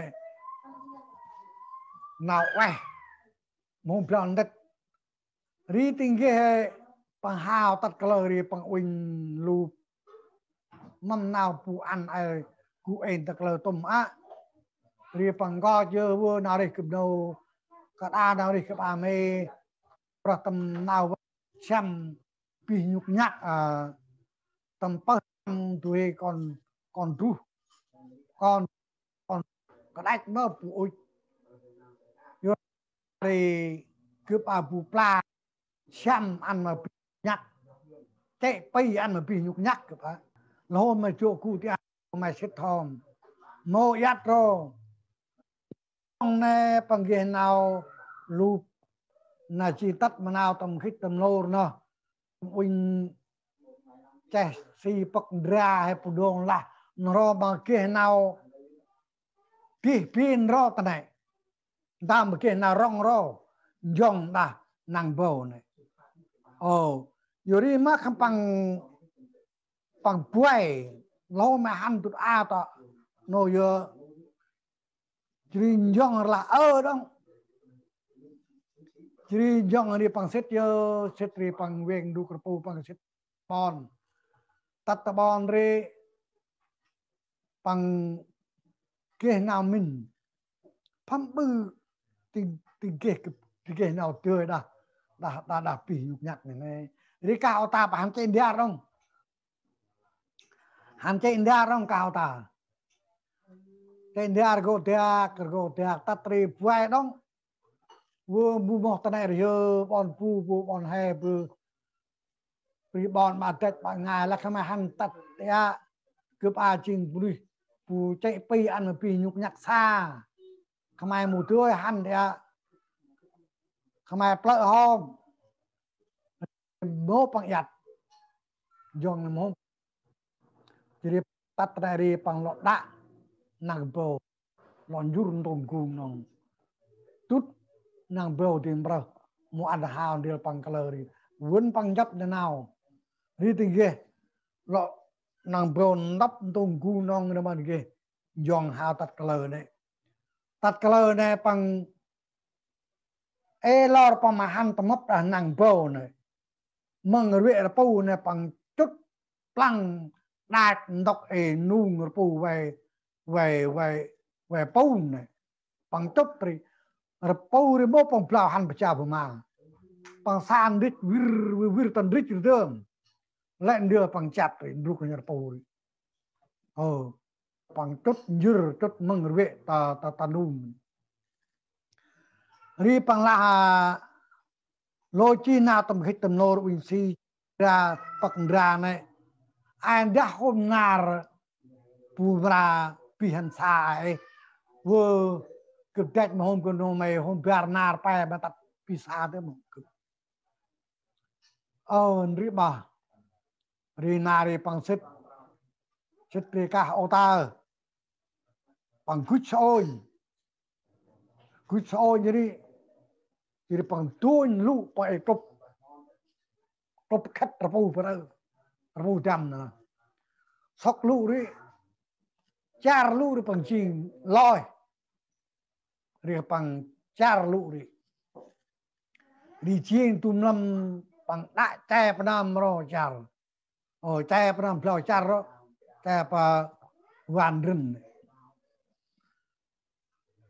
น่าไว้โมบลอนเด็กรีติงเกะปังหาวตัดกลอรีปังอุ้ยลูมั่มนาวปูอันกูเอ็นตัดกลอต้มรีปังก็เยอะวัวนาริกับโนก็นาริกับเมประตำนาวช่ำปียุกยักตำปั้มตัวก่อนดูก่อนก็ได้เมื่อปูอุ้ยเยอะรีกับปูปลาช่ำอันมาปียักเจ๊ปีอันมาปียุกยักกับแล้วมาโจกูที่มาเช็ดทอมโมยัดโรในปังเกนเอาลูปนาจีตัดมะนาวตำคิดตำโลเนาะวิ่งแจสีปักดราให้ผู้ดวงละนรอบางเกนเอาพี่นรอตะไหนดามเกนเอาร่องรอย่องดานางเบาเนี่ยอยู่ดีมากคำปังป่วยเราไม่หันตุดต่อ no yo Jring jong là dong Jring jong đi bằng set yo set ri bằng weng du kerpu bằng set bon tat bon re bằng ke nào mình phăm bư tình ke nào tươi đã pỉ nhục nhặt này đi cao ta bằng trên dia dong han trên dia dong cao ta trên dia go dia tatri puai dong vừa bu mọc tay này rồi bọn bu bọn hè bu bị bọn mà tết bạn ngài là cái mà hắn tật ya cướp chinh bu chạy pi ăn pi nhục nhặt xa cái mà mù tươi hắn ya cái mà plợ hôm bố bằng giặt dòng làm hôm jadi tắt dari bằng lọt đạ nàng bầu lọn dùn tôm cung nòng tút nàng bầu tìm bờ mua ăn hào điều bằng calorie vốn bằng chấp thế nào đi tình ghê lọ nàng bầu nắp tôm cung nòng nó bằng ghê dòng hào tắt calorie này bằng lor bằng mà han tầm mấp là nàng bầu này mừng rồi là bầu này bằng chút plăng đạt đọc nung rồi bầu về bầu này bằng chút rồi bầu rồi bố bằng plau han bcha mà bằng san đít vir tan đít rồi lại đưa bằng chặt rồi đục cái bầu bằng chút dưa chút mừng rồi ta nung ri bằng là lôi chi na tầm hít tầm nô rồi si ra bằng ra này anh đã hôm nào bù ra pihan sai vừa cực đẹp mà hôm còn mày hôm Bernard phải bắt tập pisa đấy mà ri bà ri nari bằng sit đi cả ota bằng cút soi jadi bằng tuôn lụ phải top khát rapu jam nè sóc lụ đi char lụ đi bằng chim loi đi bằng char lụ đi chiên tùm lâm bằng đại tè nam ro char tè nam plau char ro tè pa van rừng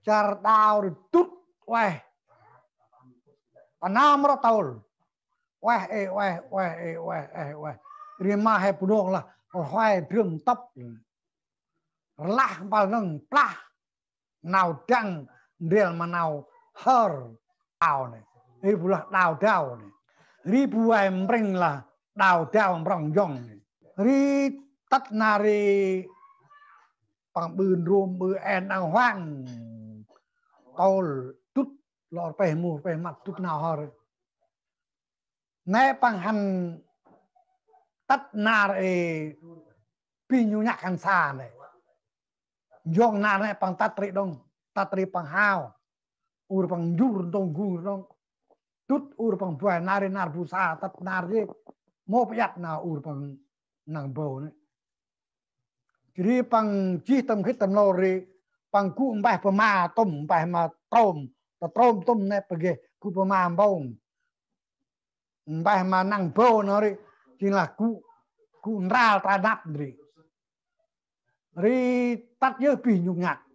char đào rồi tút quay nam ro tàu quay rima hay pudong là hoài trường tóc lắc bao nâng pla nào trăng điền mà nào hở đào này đi pula đào này ri puai mring là đào rong dong này ri tắt nari bằng bươn rùm bươn en đang hoang tàu tút lọtไปmùไปmặt tút nào hở nè bằng hành tắt nà pi nhu nhạc hành xa này dòng nà này bằng tắt tri bằng hao ur bằng dùr đông gu đông tút ur bằng bùa nà nar bù xa tắt nà gì mô bạch nào ur bằng nàng bầu này chỉ bằng chi tâm khít tâm lô ri bằng cụ bài phà ma tôm bài mà tôm này bằng ghê cụ phà ma bông bài mà nàng bầu nó ri chính là cụ ra ta đắp ri tắt nhớ pi nhục nhạc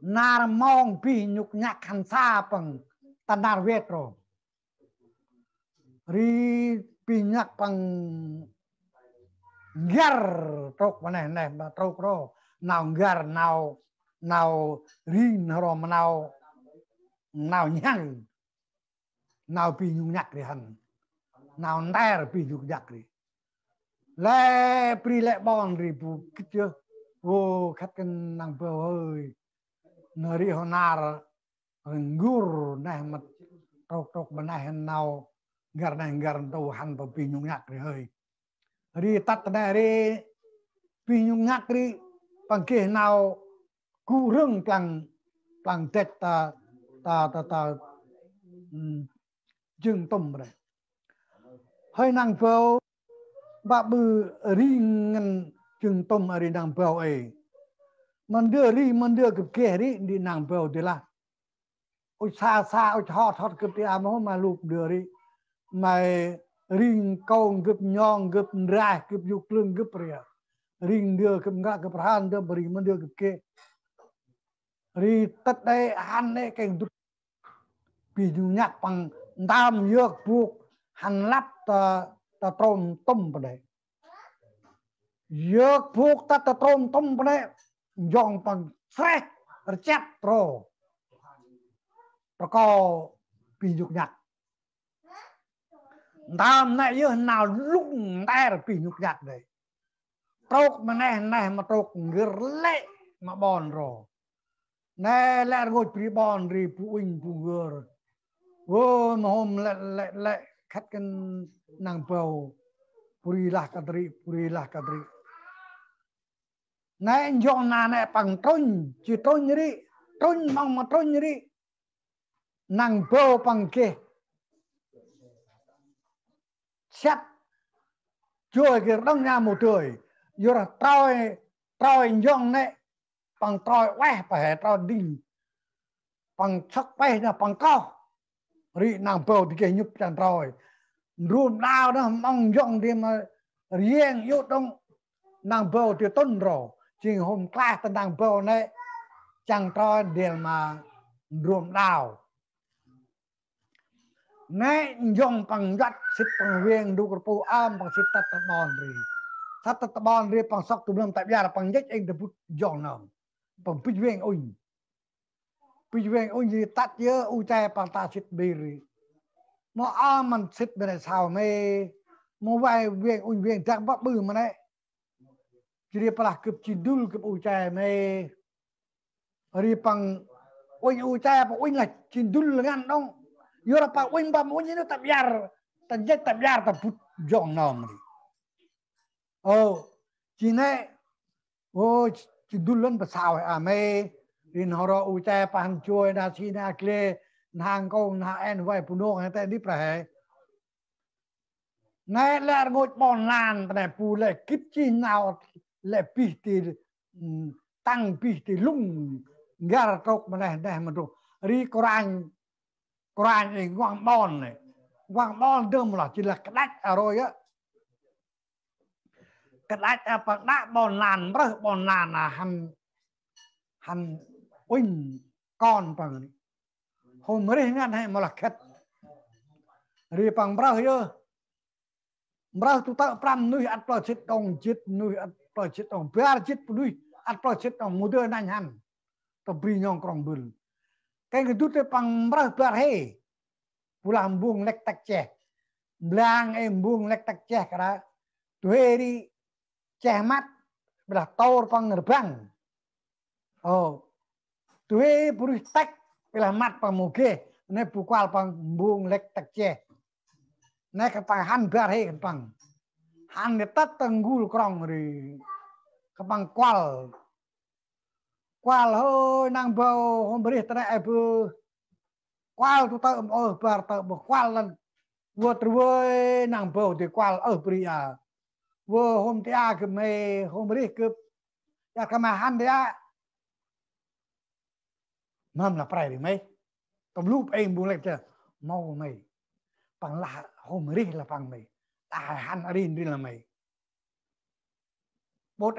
nar mong pi nhục nhạc hành xa bằng ta nar viết rồi ri pi nhạc bằng gar trok này mà trok rồi nào gar nào rin rồi mà nào nhang nào pi nhục nhạc thì hành nào nè pi nhục nhạc đi lẽ pri lẽ bon ri bu kia vô khát cần nàng bờ ơi nari honar ngur này mà trok bên này nào gar tàu hành vào pi nhục nhạc thì hơi ri tắt này ri pi nhục nhạc ri bằng kia nào cu rừng bằng tết ta dương tôm này hơi nàng phơi bà bự ri ngân chừng tôm ở đi nàng bèo ấy mình đưa cái kia đi nàng bèo thì là ôi xa ôi hot cái kia mà lụp đưa đi mày ring câu gấp nhong gấp ra gấp dục lưng gấp ria ring đưa gấp ngã gấp han đưa beri mình đưa gấp kia ri tất đây han đấy cái ví dụ nhạc bằng đam dược buộc hành lắp ta tôm vào đây dược buộc ta tôm vào đây dòng bằng fresh chép rồi có ví dụ nhạc đam này như nào lúc đây là ví dụ nhạc đấy trục mà này mà trục lệ mà bòn rồi này lại ngồi pri bòn ri puing puger vô mà hôm lại khách cái nàng bầu puri lah kadri này dòng này bằng trôn chỉ trôn như đi trôn mong mà trôn như đi nàng bầu bằng kia xét chui cái đông nhà một tuổi giờ là trôi dòng này bằng trôi quay phải trôi đinh bằng sắc bay là bằng cao ri nàng bầu thì cái nhục chẳng trôi rùm đào đó mong dòng đi mà riêng yếu đông nàng bầu thì tôn rồi chỉ hôm qua tên nàng bầu này chẳng trôi điều mà rùm đào này dòng bằng dắt xích bằng riêng đu cổ am bằng xích tắt bòn ri sát tắt bòn ri bằng sọc tụi mình tại nhà là bằng dắt anh được dòng nào bằng pít viên ui gì tắt nhớ u trai bằng ta xích bì ri mà mình xích bên này sao mày một vài viên trang bắt bự mà này chỉ đi pala cướp chỉ đul cướp u trai mày ri bằng u trai bằng là chỉ đul là ngăn đông giờ là bằng như nó tập yar tập phút dòng nào mà chỉ này chỉ đul lên bằng sao à mày rin horo u trai bằng chui na chi na kle nàng công na en vai puno hay ta đi phải này là ngồi bòn làn này pu lại kíp chi nào lại pi thì tăng pi thì lung gara trọc mà này mà rồi ri Quran này quang bon đơm là chỉ là cái đách à rồi á cái đách à bằng đá bòn làn là hành uỳnh con bằng hôm mới ngăn hay mà là khét ri bằng brah tu ta pram nuôi ăn pro chết đồng chết nuôi ăn pro chết đồng bia chết nuôi ăn pro chết đồng mua đưa nanh han tập bì nhong krong bul cái người tu te bằng brah bia he pulang buông lek tak che blang em buông lek tak che kada tu he đi che mắt là to bằng bang tu he puri tak là mắt bằng một kia này pu qual bằng buông lek tak che này cái bằng han bia he cái bằng han để tắt tanggul krong ri cái bằng qual hơi nàng bầu hôm bữa ta lại vừa qual tu ta bar ta qual lần vừa trưa nàng bầu thì qual bria vừa hôm tia cái mày hôm bữa cái ya cái mà han dia nam là phải mày tầm lúc em buông lại chưa mau mày bằng là hôm bữa là bằng mày han arin đi là mày bột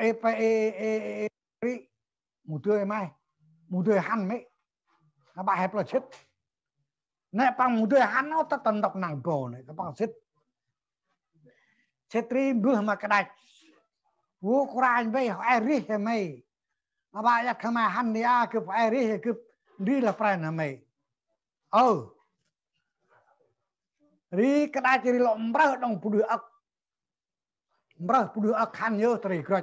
một tươi mai một tươi han mấy nó bài hẹp là chết nè bằng một tươi han nó ta tận độc nàng cổ này các bạn chết tri bữa mà cái này vô Quran với ai riết hay mày mà bà ya kama han đi cứ ai riết cứ đi là phải là mày ri cái này chỉ là mbra đồng phụ được khăn nhớ trời cười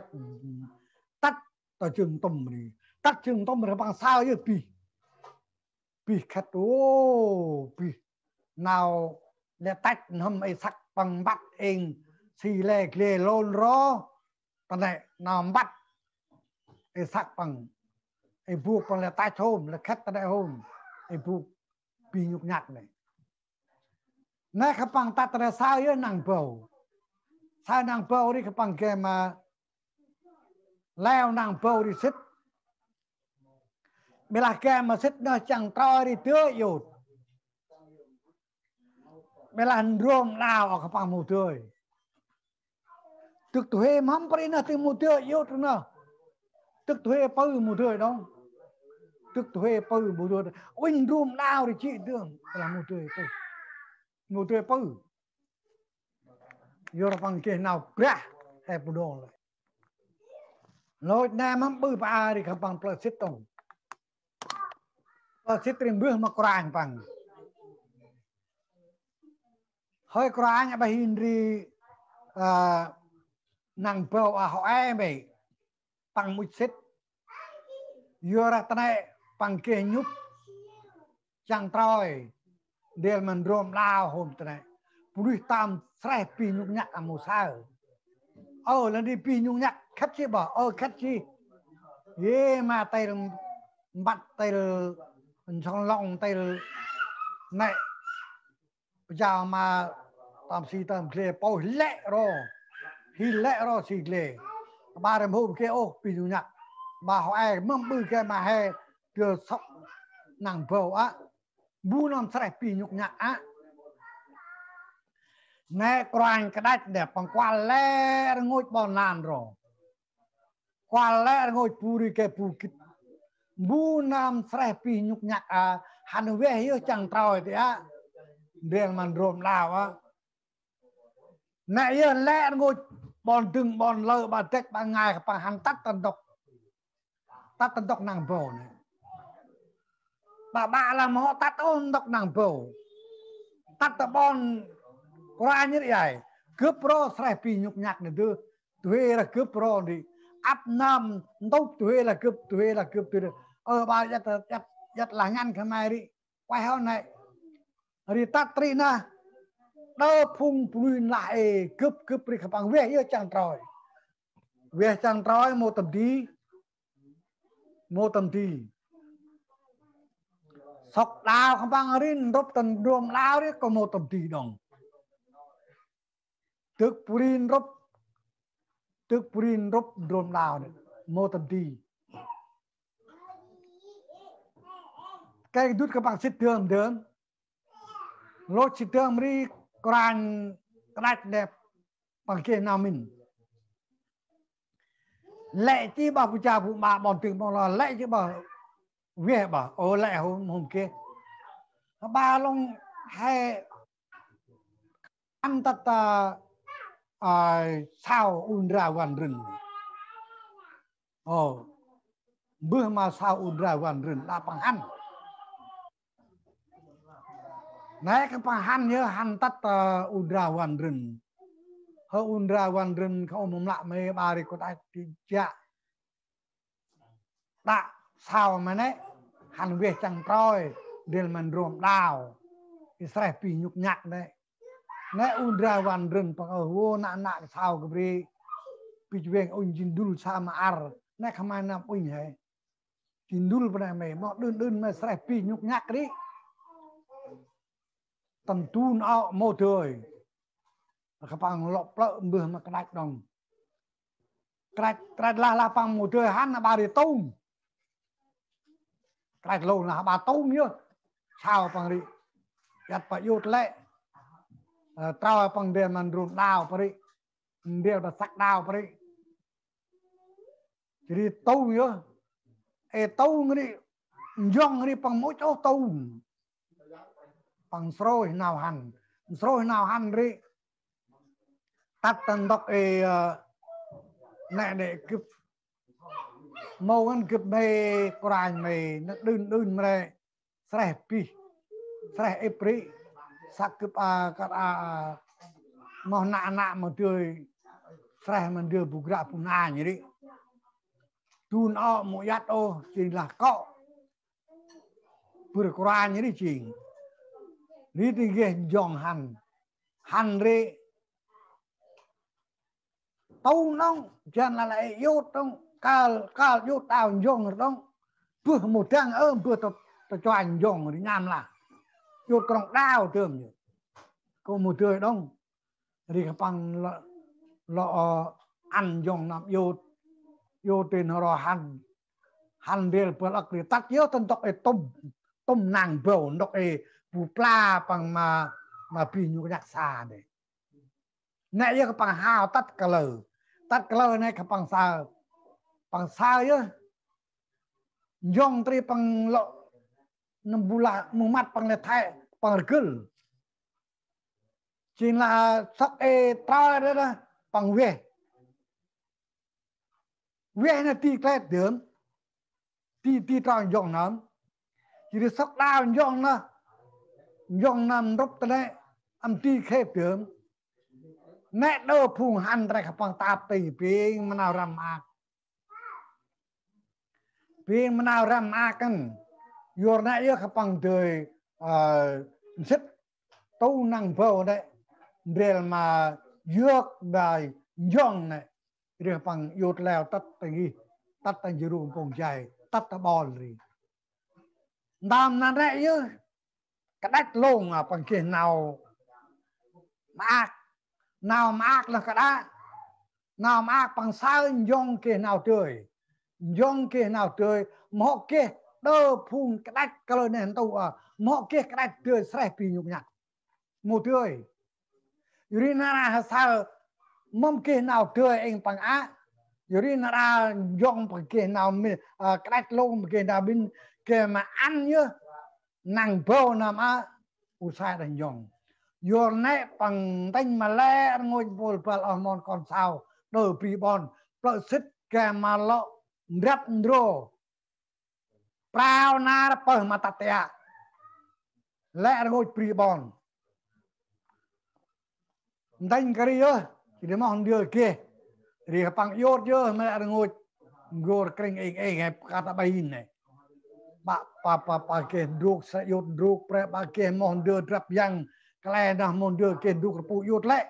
tắt tao chừng tôm này tắt chừng tôm rồi bằng sao như pi khát pi nào để tắt hầm ấy sắc bằng bắt eng xì lê lôn ró cái này nào bắt ấy sắc bằng ấy buộc bằng là tắt hôm là khát tại hôm ấy buộc pi nhục nhạt này nãy các bạn tắt ra sao như nàng bầu sao nàng bầu đi các bạn kia mà leo nàng bầu đi xích bây là kem mà xích nó chẳng trôi đi tứa dụt bây là rôm lao ở cái mù tươi thực thuê mắm bari nó thì mù tươi dụt nó thực thuê bư mù tươi đó thực thuê bư mù tươi oanh rôm lao thì chị tưởng là mù tươi bư vô bằng kia nào ra hay bù đồ lại lối nam mắm bư ba thì không bằng plơ xích tông plơ xích trên bước mà quàng bằng hơi quàng bà hình đi nàng bầu họ em ấy bằng mũi xích vô ra tay bằng kia nhúc chẳng trôi đều mình rôm lao hôm tay bùi tam sài pi nhúc nhắc à một sao lần đi pi nhúc nhắc khách chi bảo khách chi ye mà tay bắt tay trong lòng tay này giờ mà tam si tam kle bao lẹ rồi si kle ba đêm hôm kia pi nhúc nhắc bà họ ai mâm bự kia mà hay đưa sọc nàng bầu á bu non sài pi nhúc nhắc á nè quanh cái đách đẹp bằng qua lẽ ngôi bòn nàn rồi qua lẽ ngôi puri ke pukit bu nam sài pi nhúc nhắc à hắn về hiếu chẳng tròi thì á điền man rôm lao á nè yên lẽ ngôi bòn từng bòn lơ bà tết bà ngày bà hắn tắt tận độc nàng bầu này bà làm họ tắt ôn độc nàng bầu tắt tận bon qua như vậy cướp pro sài pi nhúc nhắc này đưa thuê là cướp pro đi áp nam đâu thuê là cướp từ bà rất là ngăn cái này đi quay hôm này đi tắt tri na đơ phung phun lại cướp đi các bạn về yêu chẳng trôi một tầm đi sọc đào các bạn rin đốt tầm đường lao đấy có một tầm đi đồng tức purin rop đường lao đấy một tầm đi cái đút các bạn xích tường đến lối xích tường đi quanh cái đẹp bằng kia nào mình lệ chi bảo phụ cha phụ bà bọn từng bọn là lệ chứ bảo về bảo lệ hôm kia ba long hay ăn tật sao undra van rừng bữa mà sao undra van rừng là bằng ăn nãy cái bằng ăn nhớ ăn tật undra van rừng hơi undra van rừng không mồm lạ mấy bà đi có đại chạ đã sao mà nè hắn về chẳng trôi đều mình rôm đào Israel pi nhục nhạc đấy nè undra van rừng bằng vô nạ sao cái gì pi về ông jindul sama ar nè không ai làm ui nhỉ jindul bên này mày mọ đơn mà Israel pi nhục nhạc đấy tầm tu nó mô trời các bạn lọp lợ bữa mà cái đạch đồng cái đạch là bằng một trời hắn là bà để tôm cái đạch lâu là bà tôm nhá sao bằng đi gặt phải yốt lệ trao bằng đèn mình rụt đào phải đi đèn là sắc đào phải đi chỉ đi tôm nhá tôm đi dòng đi bằng mỗi chỗ tôm bằng sôi nào hành đi tắt tần đọc nè để cướp mâu ăn cướp mê quanh mê nó đơn mê sre pi sre epri sắc cướp các màu nạ mà tươi sre mình đưa bục rạ phun như đi tun một yat chỉ là cọ vừa quanh như đi chỉnh đi thì ghé dòng hành đi tâu nông chẳng là lại yêu trong cao yêu tao dùng trong vừa một trang vừa tôi cho anh dùng thì nhằm là yêu trong đau thường nhỉ có một người đông thì các bạn lọ ăn dùng làm yêu vô tên họ hành điều bờ ác để tắt yếu tân tộc ấy tôm nàng bầu nọc ấy bù pla bằng mà pì nhu nhạc xa này nãy giờ bằng hào tắt cả lời này cái bằng xa chứ dòng tri bằng lộ nằm bù la mù mặt bằng lệ thay bằng cừl chỉ là sắc ấy tao đó là bằng về này ti cái đường ti tròn dòng nắm chỉ được sắc đào dòng nằm rút tới âm ti khép đường nét đô phùng hành ra cái bằng tạp tì phiên mà nào ram ác kan yor na yêu cái bằng đời xích tu năng vô đấy để mà dược đại dòng này để bằng yột leo tắt tay giru bông dài tắt ta bò gì đam nan đấy chứ cái đách lông bằng kia nào mà ác là cái đã nào mà ác bằng sao dòng kia nào trời mọ kia đơ phun cái đách cái lời này tàu mọ kia cái đách trời sẽ phi nhục nhặt một trời yuri nara sao mom kia nào trời anh bằng á yuri nara dòng bằng kia nào mình cái đách lông kia nào bên kia mà ăn nhá nàng bầu nằm usai đành dòng yor nè bằng tay mà lẹ ngồi bồi bal on con sao đôi pi bon lợi xích kia mà lọ rap dro prao na per mata tea lẹ ngồi pi bon đánh cái gì chỉ để mà hòn đưa kia thì bằng yốt chứ mà lại ngồi ngồi kênh ấy kata bayin này pa ke duk sa yốt duk pre pa ke mon đưa drap yang kalian dah mon đưa ke duk pu yốt lẹ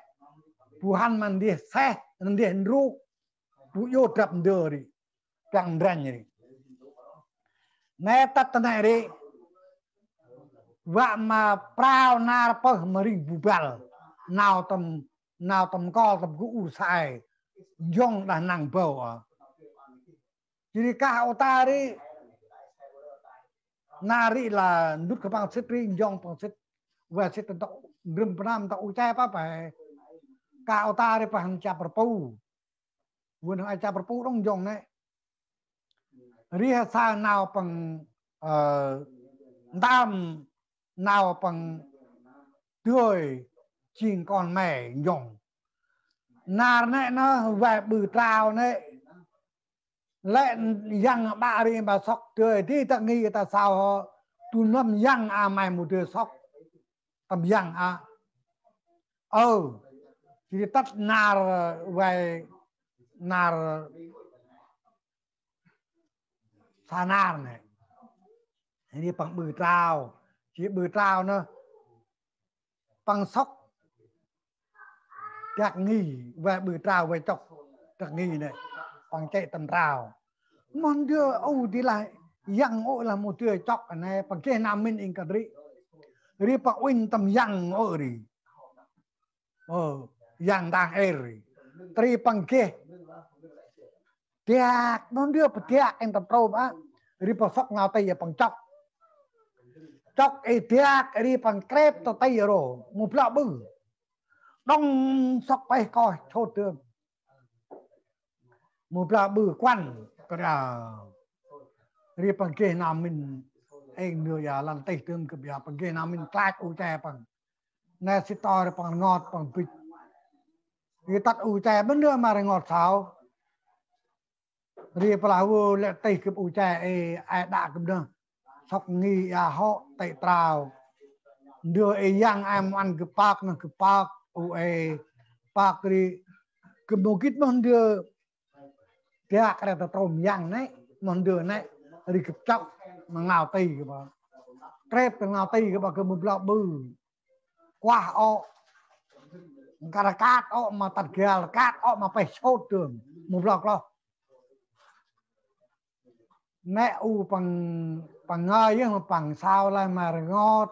Tuhan man dia seh dia duk pu yốt drap đưa đi càng ranh đi nè tắt này đi vạ mà prao na per mering bubal nào tầm co tầm cũ xài dòng là nàng bầu jadi kau tari nari là nút cái bằng xích riêng dòng bằng xích về xích tận tụ rừng nam tụ che pa phải kau tari bằng chả perpu vừa nói chả perpu đông dòng này ria sa nào bằng đam nào bằng tươi chim con mẹ dòng nà này nó về bự trào này lẽ yang ba đi bà sóc tươi thì ta nghĩ ta sao tu năm yang mày một đứa sóc tầm yang thì tắt nà về nà sa nà này thì bằng bự trào chỉ bự trào nó bằng sóc các nghi về bự trào về chọc các nghi này bằng chạy tầm trào món đưa thì lại yang là một đứa chọc này bằng kia nam mình in cả đi bằng win tầm yang đi yang đang eri tri bằng kia tiak món đưa bằng tiak em tập trâu á đi bằng sóc nào tay bằng chọc tiak đi bằng crep to tay rồi một lọ bự đông sóc bay coi thốt tương một là bự quan cái là đi bằng kia nào mình anh đưa nhà làm tay tương cái nhà bằng kia nào mình tách u chè bằng nè xịt to bằng ngọt bằng vịt đi tắt u chè bên nữa mà ngọt sao đi vào vô lại tay cái u chè ai đã cái nữa sóc nghi họ tay trào đưa yang em ăn cái park u park đi cái một kít mà đưa tiak ada tetrom yang này món đưa này đi kịp trọng mà ngào tì cái bà crep cái ngào tì cái bà cái một lọ bự qua cả cát mà tạt kia là cát mà phải sốt trường một lọ mẹ bằng ngơi nhưng mà bằng sao lại mà ngọt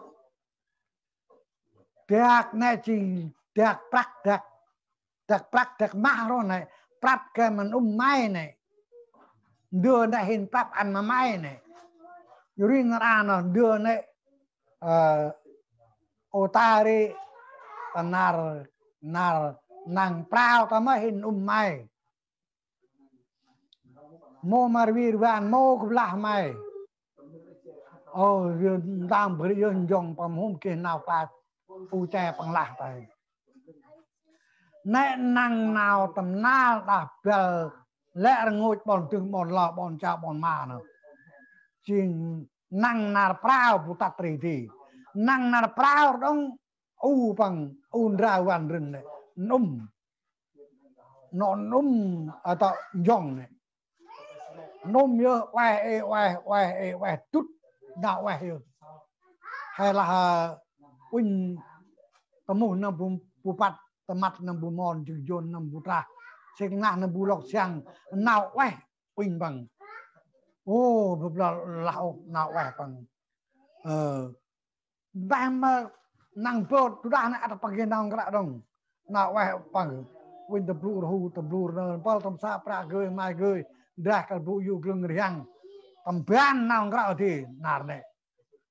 tiak này chỉ tiak plak má rồi này plak cái mình mai này đưa này hình tắp ăn mà mai này yuri nara nó đưa này otari nar nar nang prao ta mà hình mai mô marvir van mô kublah mai dương đang beri dương dòng bằng hôm kia nào ta u che bằng lạc tay nè năng nào tầm na đạp bờ lẽ ngồi bọn từng bọn lọ bọn cha bọn ma nữa chỉ năng nào prao bu ta tri thì năng nào prao đông u bằng un ra van rừng này nôm ở tại dòng này nôm nhớ oai chút đạo oai hay là win tầm một năm bu pat tầm mặt năm bu mòn chừng dồn năm bu tra sinh ngàn năm bu lọc sang nào oai win bằng bụp là lão nào oai bằng đang mà năng pro tu đã này ada pakai nang gerak dong nào oai bằng win the blue pal tam sa pra gơi mai gơi dah kalau you geleng riang tampian nang gerak thì nar này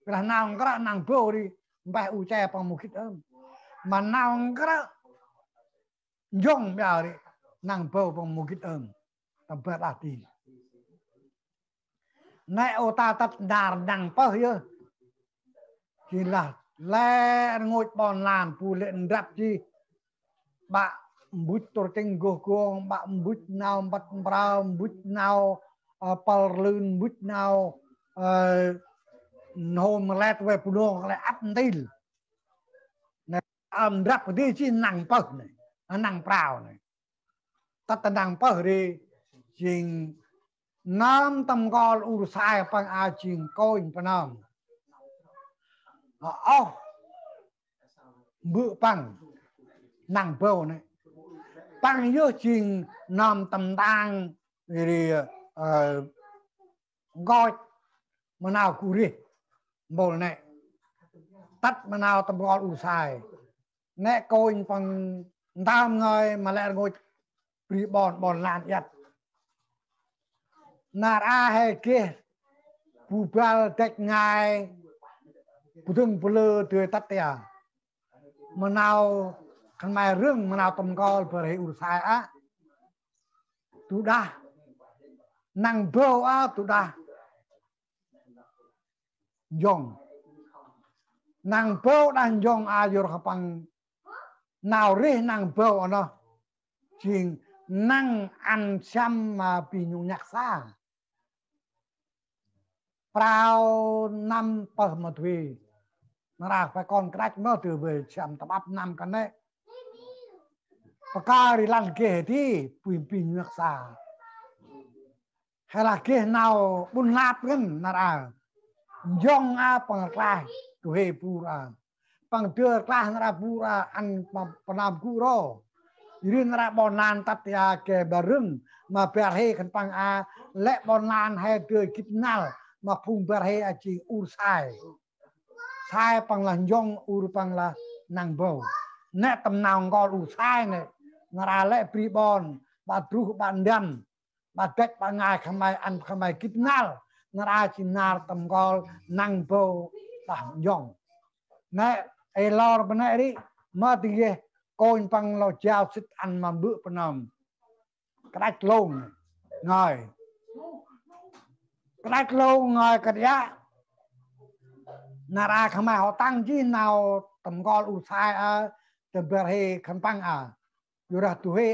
là nang gerak nang pro đi bay u che bằng một kít mà nang gerak dong biar đi nang pro bằng một kít tampian ati nãy ô ta tắt đà nang po here chỉ là lẽ ngồi bọn làm phù lệnh rap chi bạn bút tổ tinh gong bạn bút nào bắt brown bút nào parlun bút nào hôm lẹt về phù đồ lại áp tin này rap đi chi nang po này nang brown này tắt nang po đi chinh nam tâm gol ursai pang a chinh coi panam bự bằng nàng bầu này bằng nhớ trình nằm tầm đang thì gọi mà nào cù đi bầu này tắt mà nào tầm gọi ủ xài nè coi bằng tam người mà lại ngồi bị bọn làn nhặt nạt a hay kia phù ba tech ngài phù thương phù lơ tươi tắt tiền mà nào khăn mai rương mà nào tầm coi phải hệ ủ sai á tụ đa năng bầu á tụ đa dòng năng bầu đang dòng à rồi bằng nào ri năng bầu nó chỉ năng ăn chăm mà bị nhung nhạc xa prao năm per mà thuê nó là phải còn cách nó từ về chậm tập áp năm cái đấy và ca đi làm kể thì pin nước xa hay là kể nào bún lạp gần là dòng a bằng cái tu hệ pura bằng chưa cái là pura ăn bằng làm pura riêng là bọn lan tắt ya kể bà rừng mà bè hệ khăn bằng a lẽ bọn lan hay tươi kít nào mà phun bè hệ chỉ u sai sai bằng là dòng u bằng là nàng bầu nè tầm nào gọi u sai này là lẽ pri bon bà tru bạn đâm bà tết bà ngài không mai ăn không mai kít nào là chỉ nào tầm gọi nàng bầu là dòng nè ai lo bên này đi mà thì coi bằng lo chào sức ăn mà bữa bên nào cái lông ngồi cái lông ngồi cái giá nara không ai họ tăng chi nào tầm gọi u sai à tầm bè hệ khăn băng à rồi là tụi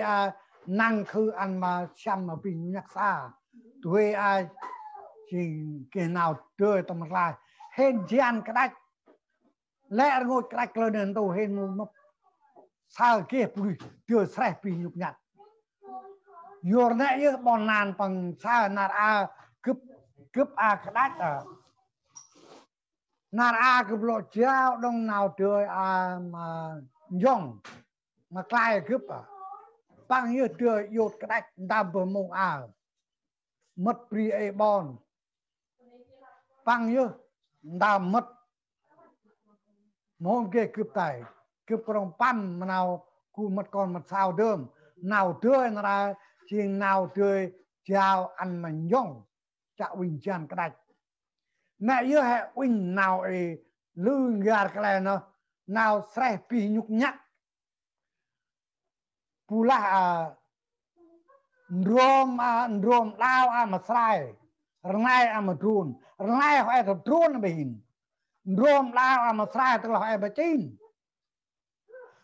năng khư ăn mà xem mà bình nhắc xa tụi chỉ cái nào chơi tầm lại hên chỉ ăn cái đách lẽ ngồi cái đách lên đến tàu hên một sao kia bùi chưa sai bình nhục nhặt rồi nãy như bọn nàn bằng sao nara cướp cái đách à nara cướp lộ chéo đông nào chơi mà dòng mà cài cướp à bằng như trời yột cái đạch đam bờ mông mất pri e bon bằng như đam mất mông kia cướp tài cướp con pan mà nào cu mất con mất sao đơm nào tươi là chỉ nào tươi chào ăn mà nhông chào Vinh Chan cái này mẹ yêu hệ Vinh nào ấy lương gà cái này nó nào sẽ bị nhục nhắc pula ndrom đau mà sai rnai mà trun rnai phải tập trun behin ndrom đau mà sai tức là phải bê chín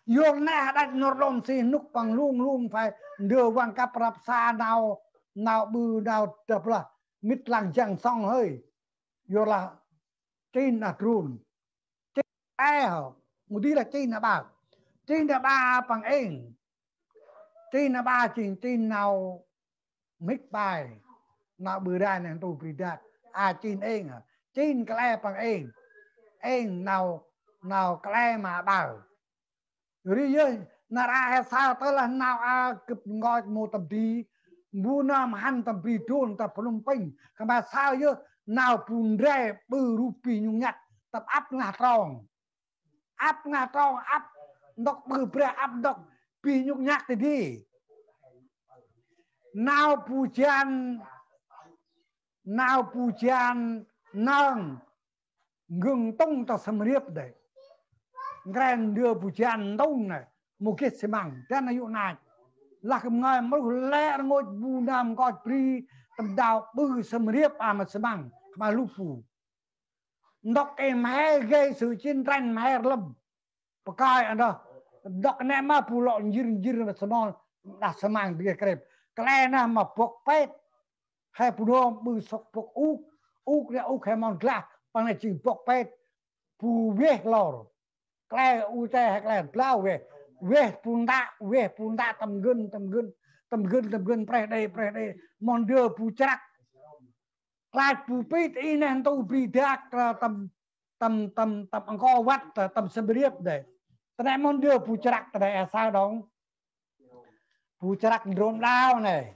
yêu nè đặt nốt lom xì nút bằng luôn phải đưa vang cặp rập xa nào bự nào tập là mít lăng chẳng xong hơi yêu là chín là trun chín ai hả một tí là chín là ba bằng anh chín là ba chín nào mít bài nào bự đai này tôi bị đạt chín anh à chín cái bằng anh nào cái mà bảo rồi giờ nara sao tới là nào kịp ngồi một tập đi bu nam han tập đi trốn tập Phnom Penh các bạn sao giờ nào pun re bự rupi nhung nhặt tập áp ngà tròn áp đọc bự pre áp đọc pi nhung nhặt thì đi nào pu chan nang ngừng tông ta sầm riệp đấy grand đưa pu chan đông này một cái xe bằng tên là hiệu này là cái người mới lẽ ngồi bu nam coi pri tầm đào bự sầm riệp mà xe bằng mà lúc phủ đọc em hay gây sự chiến tranh hay lắm và coi ở đó đọc anh em mà pu lọn dיר mà xe bằng đã xe bằng cái cái này mà bọc pet hay pu đông bự sọc bọc uk hay mòn gla bằng này chỉ bọc pet pu về lor cái u tè hay cái lao về pun đa tầm gân pre đây mòn đưa pu chắc lại pu pit in anh tu pi đạc tầm anh co vắt tầm sâm riệp đấy tao em mòn đưa pu chắc đây sao đó pu chắc drone đao này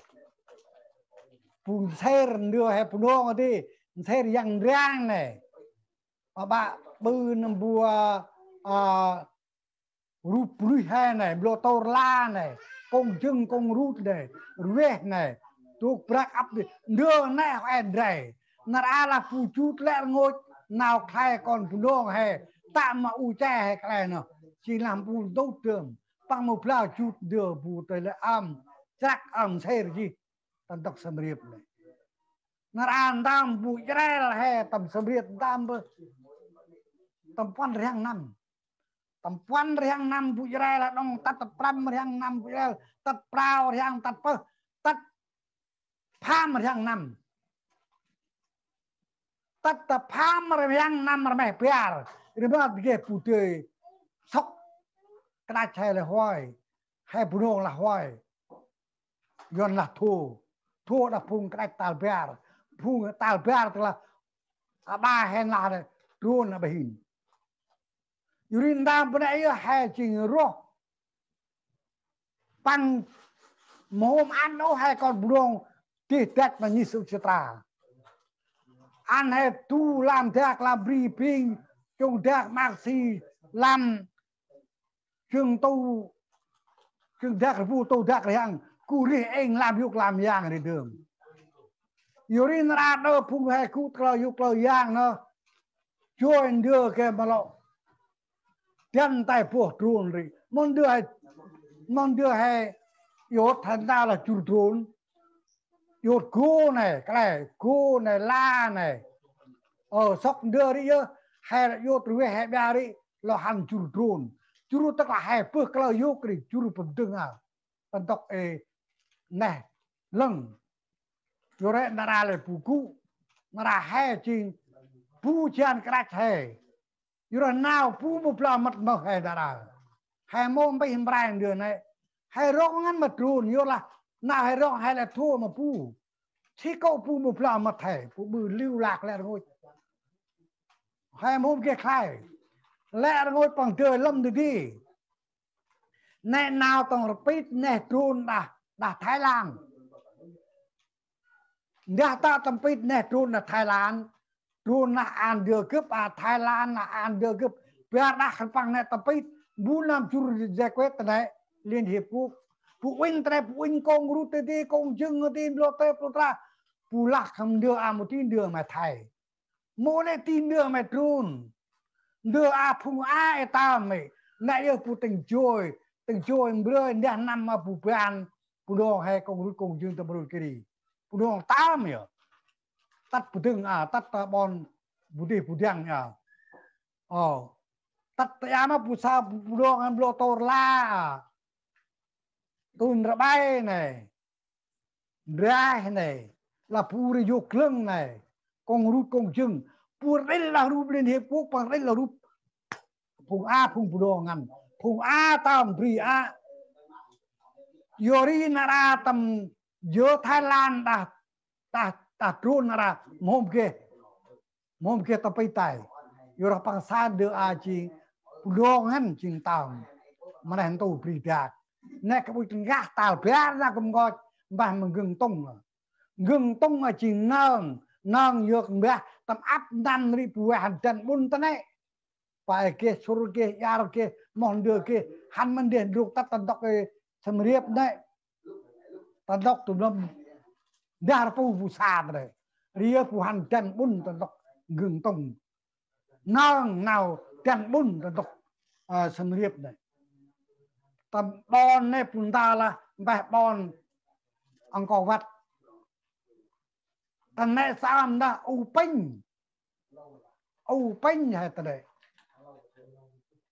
pu xe đưa hay pu đô đi xe yang rang này mà bạn bư nằm bùa rút rui hai này blo to la này công rút này rét này tuột brak up đi đưa này hay đầy nara là phụ chút lẹ ngồi nào khai còn phụ đô hay tạm mà u che hay cái này nào chỉ làm phụ tốt trường bằng một lao chút đưa phụ tới là chắc xe gì tận tộc sâm riệp này nara đam phụ che là hay tầm sâm riệp đam tầm quan riêng năm tầm quan riêng năm bụi ra là đông tắt tập pram riêng năm bụi ra tắt prao riêng tắt pơ tắt pham riêng năm tắt tập pham riêng năm mà mẹ piar rồi bắt ghép bụi tươi sốc cái này là hoài hay bụi nong là hoài yon là thua là phun cái tàu piar phun tàu piar tức là ba hen là luôn là bình yurin đam bên ấy hay chỉnh ro pan mồm ăn nó hay còn buông thì tết mà như sự tra ăn hay tu làm thạc làm briefing chung thạc maxi làm chương thạc vu tu thạc hàng cụ ri anh làm việc làm yang để đường yurin ra đâu phung hay cụ cờ yang nó join đưa cái mà lộ chân tay phụ trốn rồi mong đưa hay yốt thành ra là chủ trốn yốt cô này la này sóc đưa đi chứ hay là yốt ruồi hay bia đi là hành chủ trốn tức là hay phước là yốt đi chủ phần tương phần tộc này lưng rồi đấy là phụ cụ là hay trình phụ chân cái hay rồi nào pu một là mặt mờ hay đã hay mồm bị hiểm bài đường này hay rong ngăn mặt ruồn vô là nào hay rong hay là thua mà pu thì cậu pu một là mặt thẻ pu bự lưu lạc lại rồi hay mồm kia khai lại rồi bằng trời lâm được đi nè nào tòng repeat nè ruồn đã Thái Lan đã ta tòng repeat nè ruồn là Thái Lan luôn là ăn được cướp Thái Lan là ăn được cướp bây giờ đã khăn bằng này tập ấy 4 năm chưa giải quyết này Liên Hiệp Quốc phụ huynh con rút tê con dưng tê lo tê ra phụ lạc không đưa một tin đưa mà thầy mỗi này tin đưa mà trôn đưa phung ta mày nãy giờ phụ tình trôi bữa nhà năm mà phụ bàn phụ đồ hay con rút con dưng tao bự cái gì phụ đồ ta mày tắt phụ từng tắt bon phụ điang tắt mà phụ sao phụ đồ ăn lo to la tuần ra bay này ra này là phụ đi vô lưng này con rút con chừng phụ đây là rút lên hiệp quốc bằng đây là rút phùng phùng phụ đồ ngăn phùng tam pri yori nara tam yo Thái Lan ta trôn nara mồm kia ta bay tay yora pang sa đưa chi phụ đồ ngăn chừng tam mà này tu pri đạt nè cái bụi gác tàu bé ra cầm gọi bà mà gừng tung mà chỉ nâng dược bé tầm áp đan ri bùa hành trận bún tân ấy phải kia suru kia yar kia mòn đưa kia hắn mình điện ruột tắt tận đọc cái sầm riệp đấy tận đọc tụi nó đa phu vụ xa rồi ria phu hành trận bún tận đọc gừng tung nâng nào trận bún tận đọc sầm riệp đấy tầm bon này phun ta là bè bon ông có vật tầm này sao đó u pin hay ta đây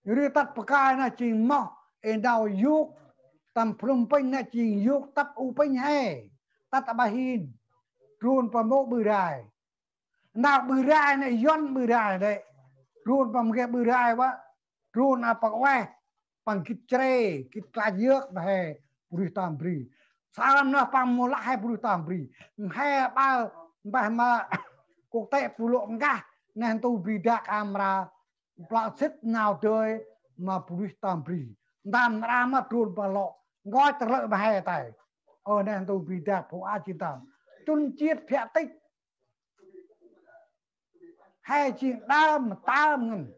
rồi tắt bậc ai na chỉ mò em đào yuk tầm phun pin na chỉ yuk tắt u pin hay tắt abahin ruồn vào mộ bự đài nào bự đài này yon bự đài đấy ruồn vào cái bự đài quá ruồn bậc quay bằng kít tre kít cá dước và hè bùi tam bì sao nó bằng một lại bùi tam bì hay ba mà cuộc tệ phụ lộn cả nên tôi bị đã camera plastic nào chơi mà bùi tam bì đàn ra mà trốn vào lọ gói trở lại mà hè tài nên tôi bị đã phụ a chín tam chun chiết phẹ tích hay chuyện tam ngân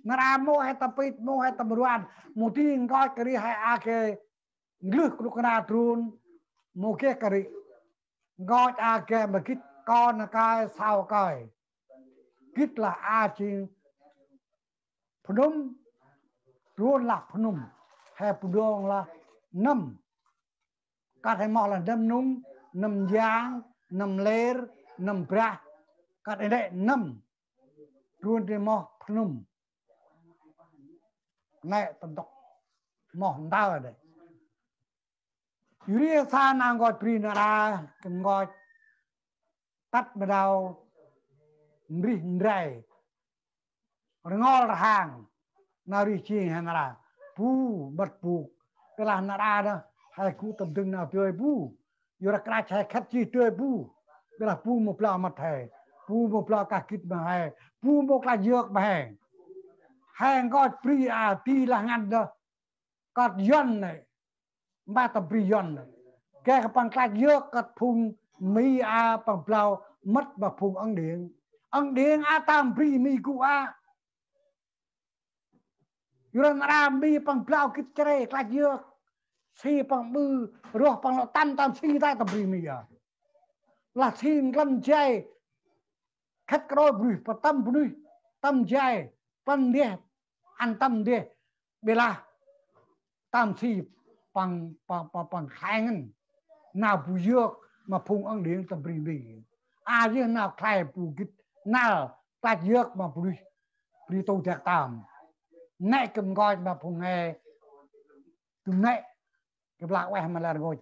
nara mo hay tapit mo hay tamruan muting coi kari hay ake ngước lúc na trun mo ke kari gọi ake mà kít con cái sao coi kít là chi phunum trun là phunum hay phunong là năm các thầy mò là năm nung năm giang năm ler năm bra các thầy đấy năm trun thì mò phunum này tận đọc mỏng đau ở đây yuri sa nàng gọi prinara cần gọi tắt vào đầu rinh rầy ngol hàng nào đi chi hay là pu bật pu cái là nara đó hay cú tầm từng nào chơi pu yura kra hay khát chi chơi pu cái là pu một lao mặt thề pu một lao cả kít mà hay pu một là dược mà hay hay gọi pri ti là ngăn đó cọt yon này ba tập pri yon này cái bằng cái dược cọt phùng mi bằng plau mất và phùng ăn điện tam pri mi cụ yuran ram mi bằng plau kít tre cái dược si bằng bư ruột bằng nó tam si ta tập pri mi là xin lâm chay khách rồi bùi và tâm chay phân địa an tâm đi bây là tam si bằng khai ngân nào bùi dược mà phùng ăn điện tập bì bì chứ nào khai bùi kít nào ta dược mà bùi tô thạc tam nãy cầm gọi mà phùng nghe từng nãy cái lạc quay mà là ngồi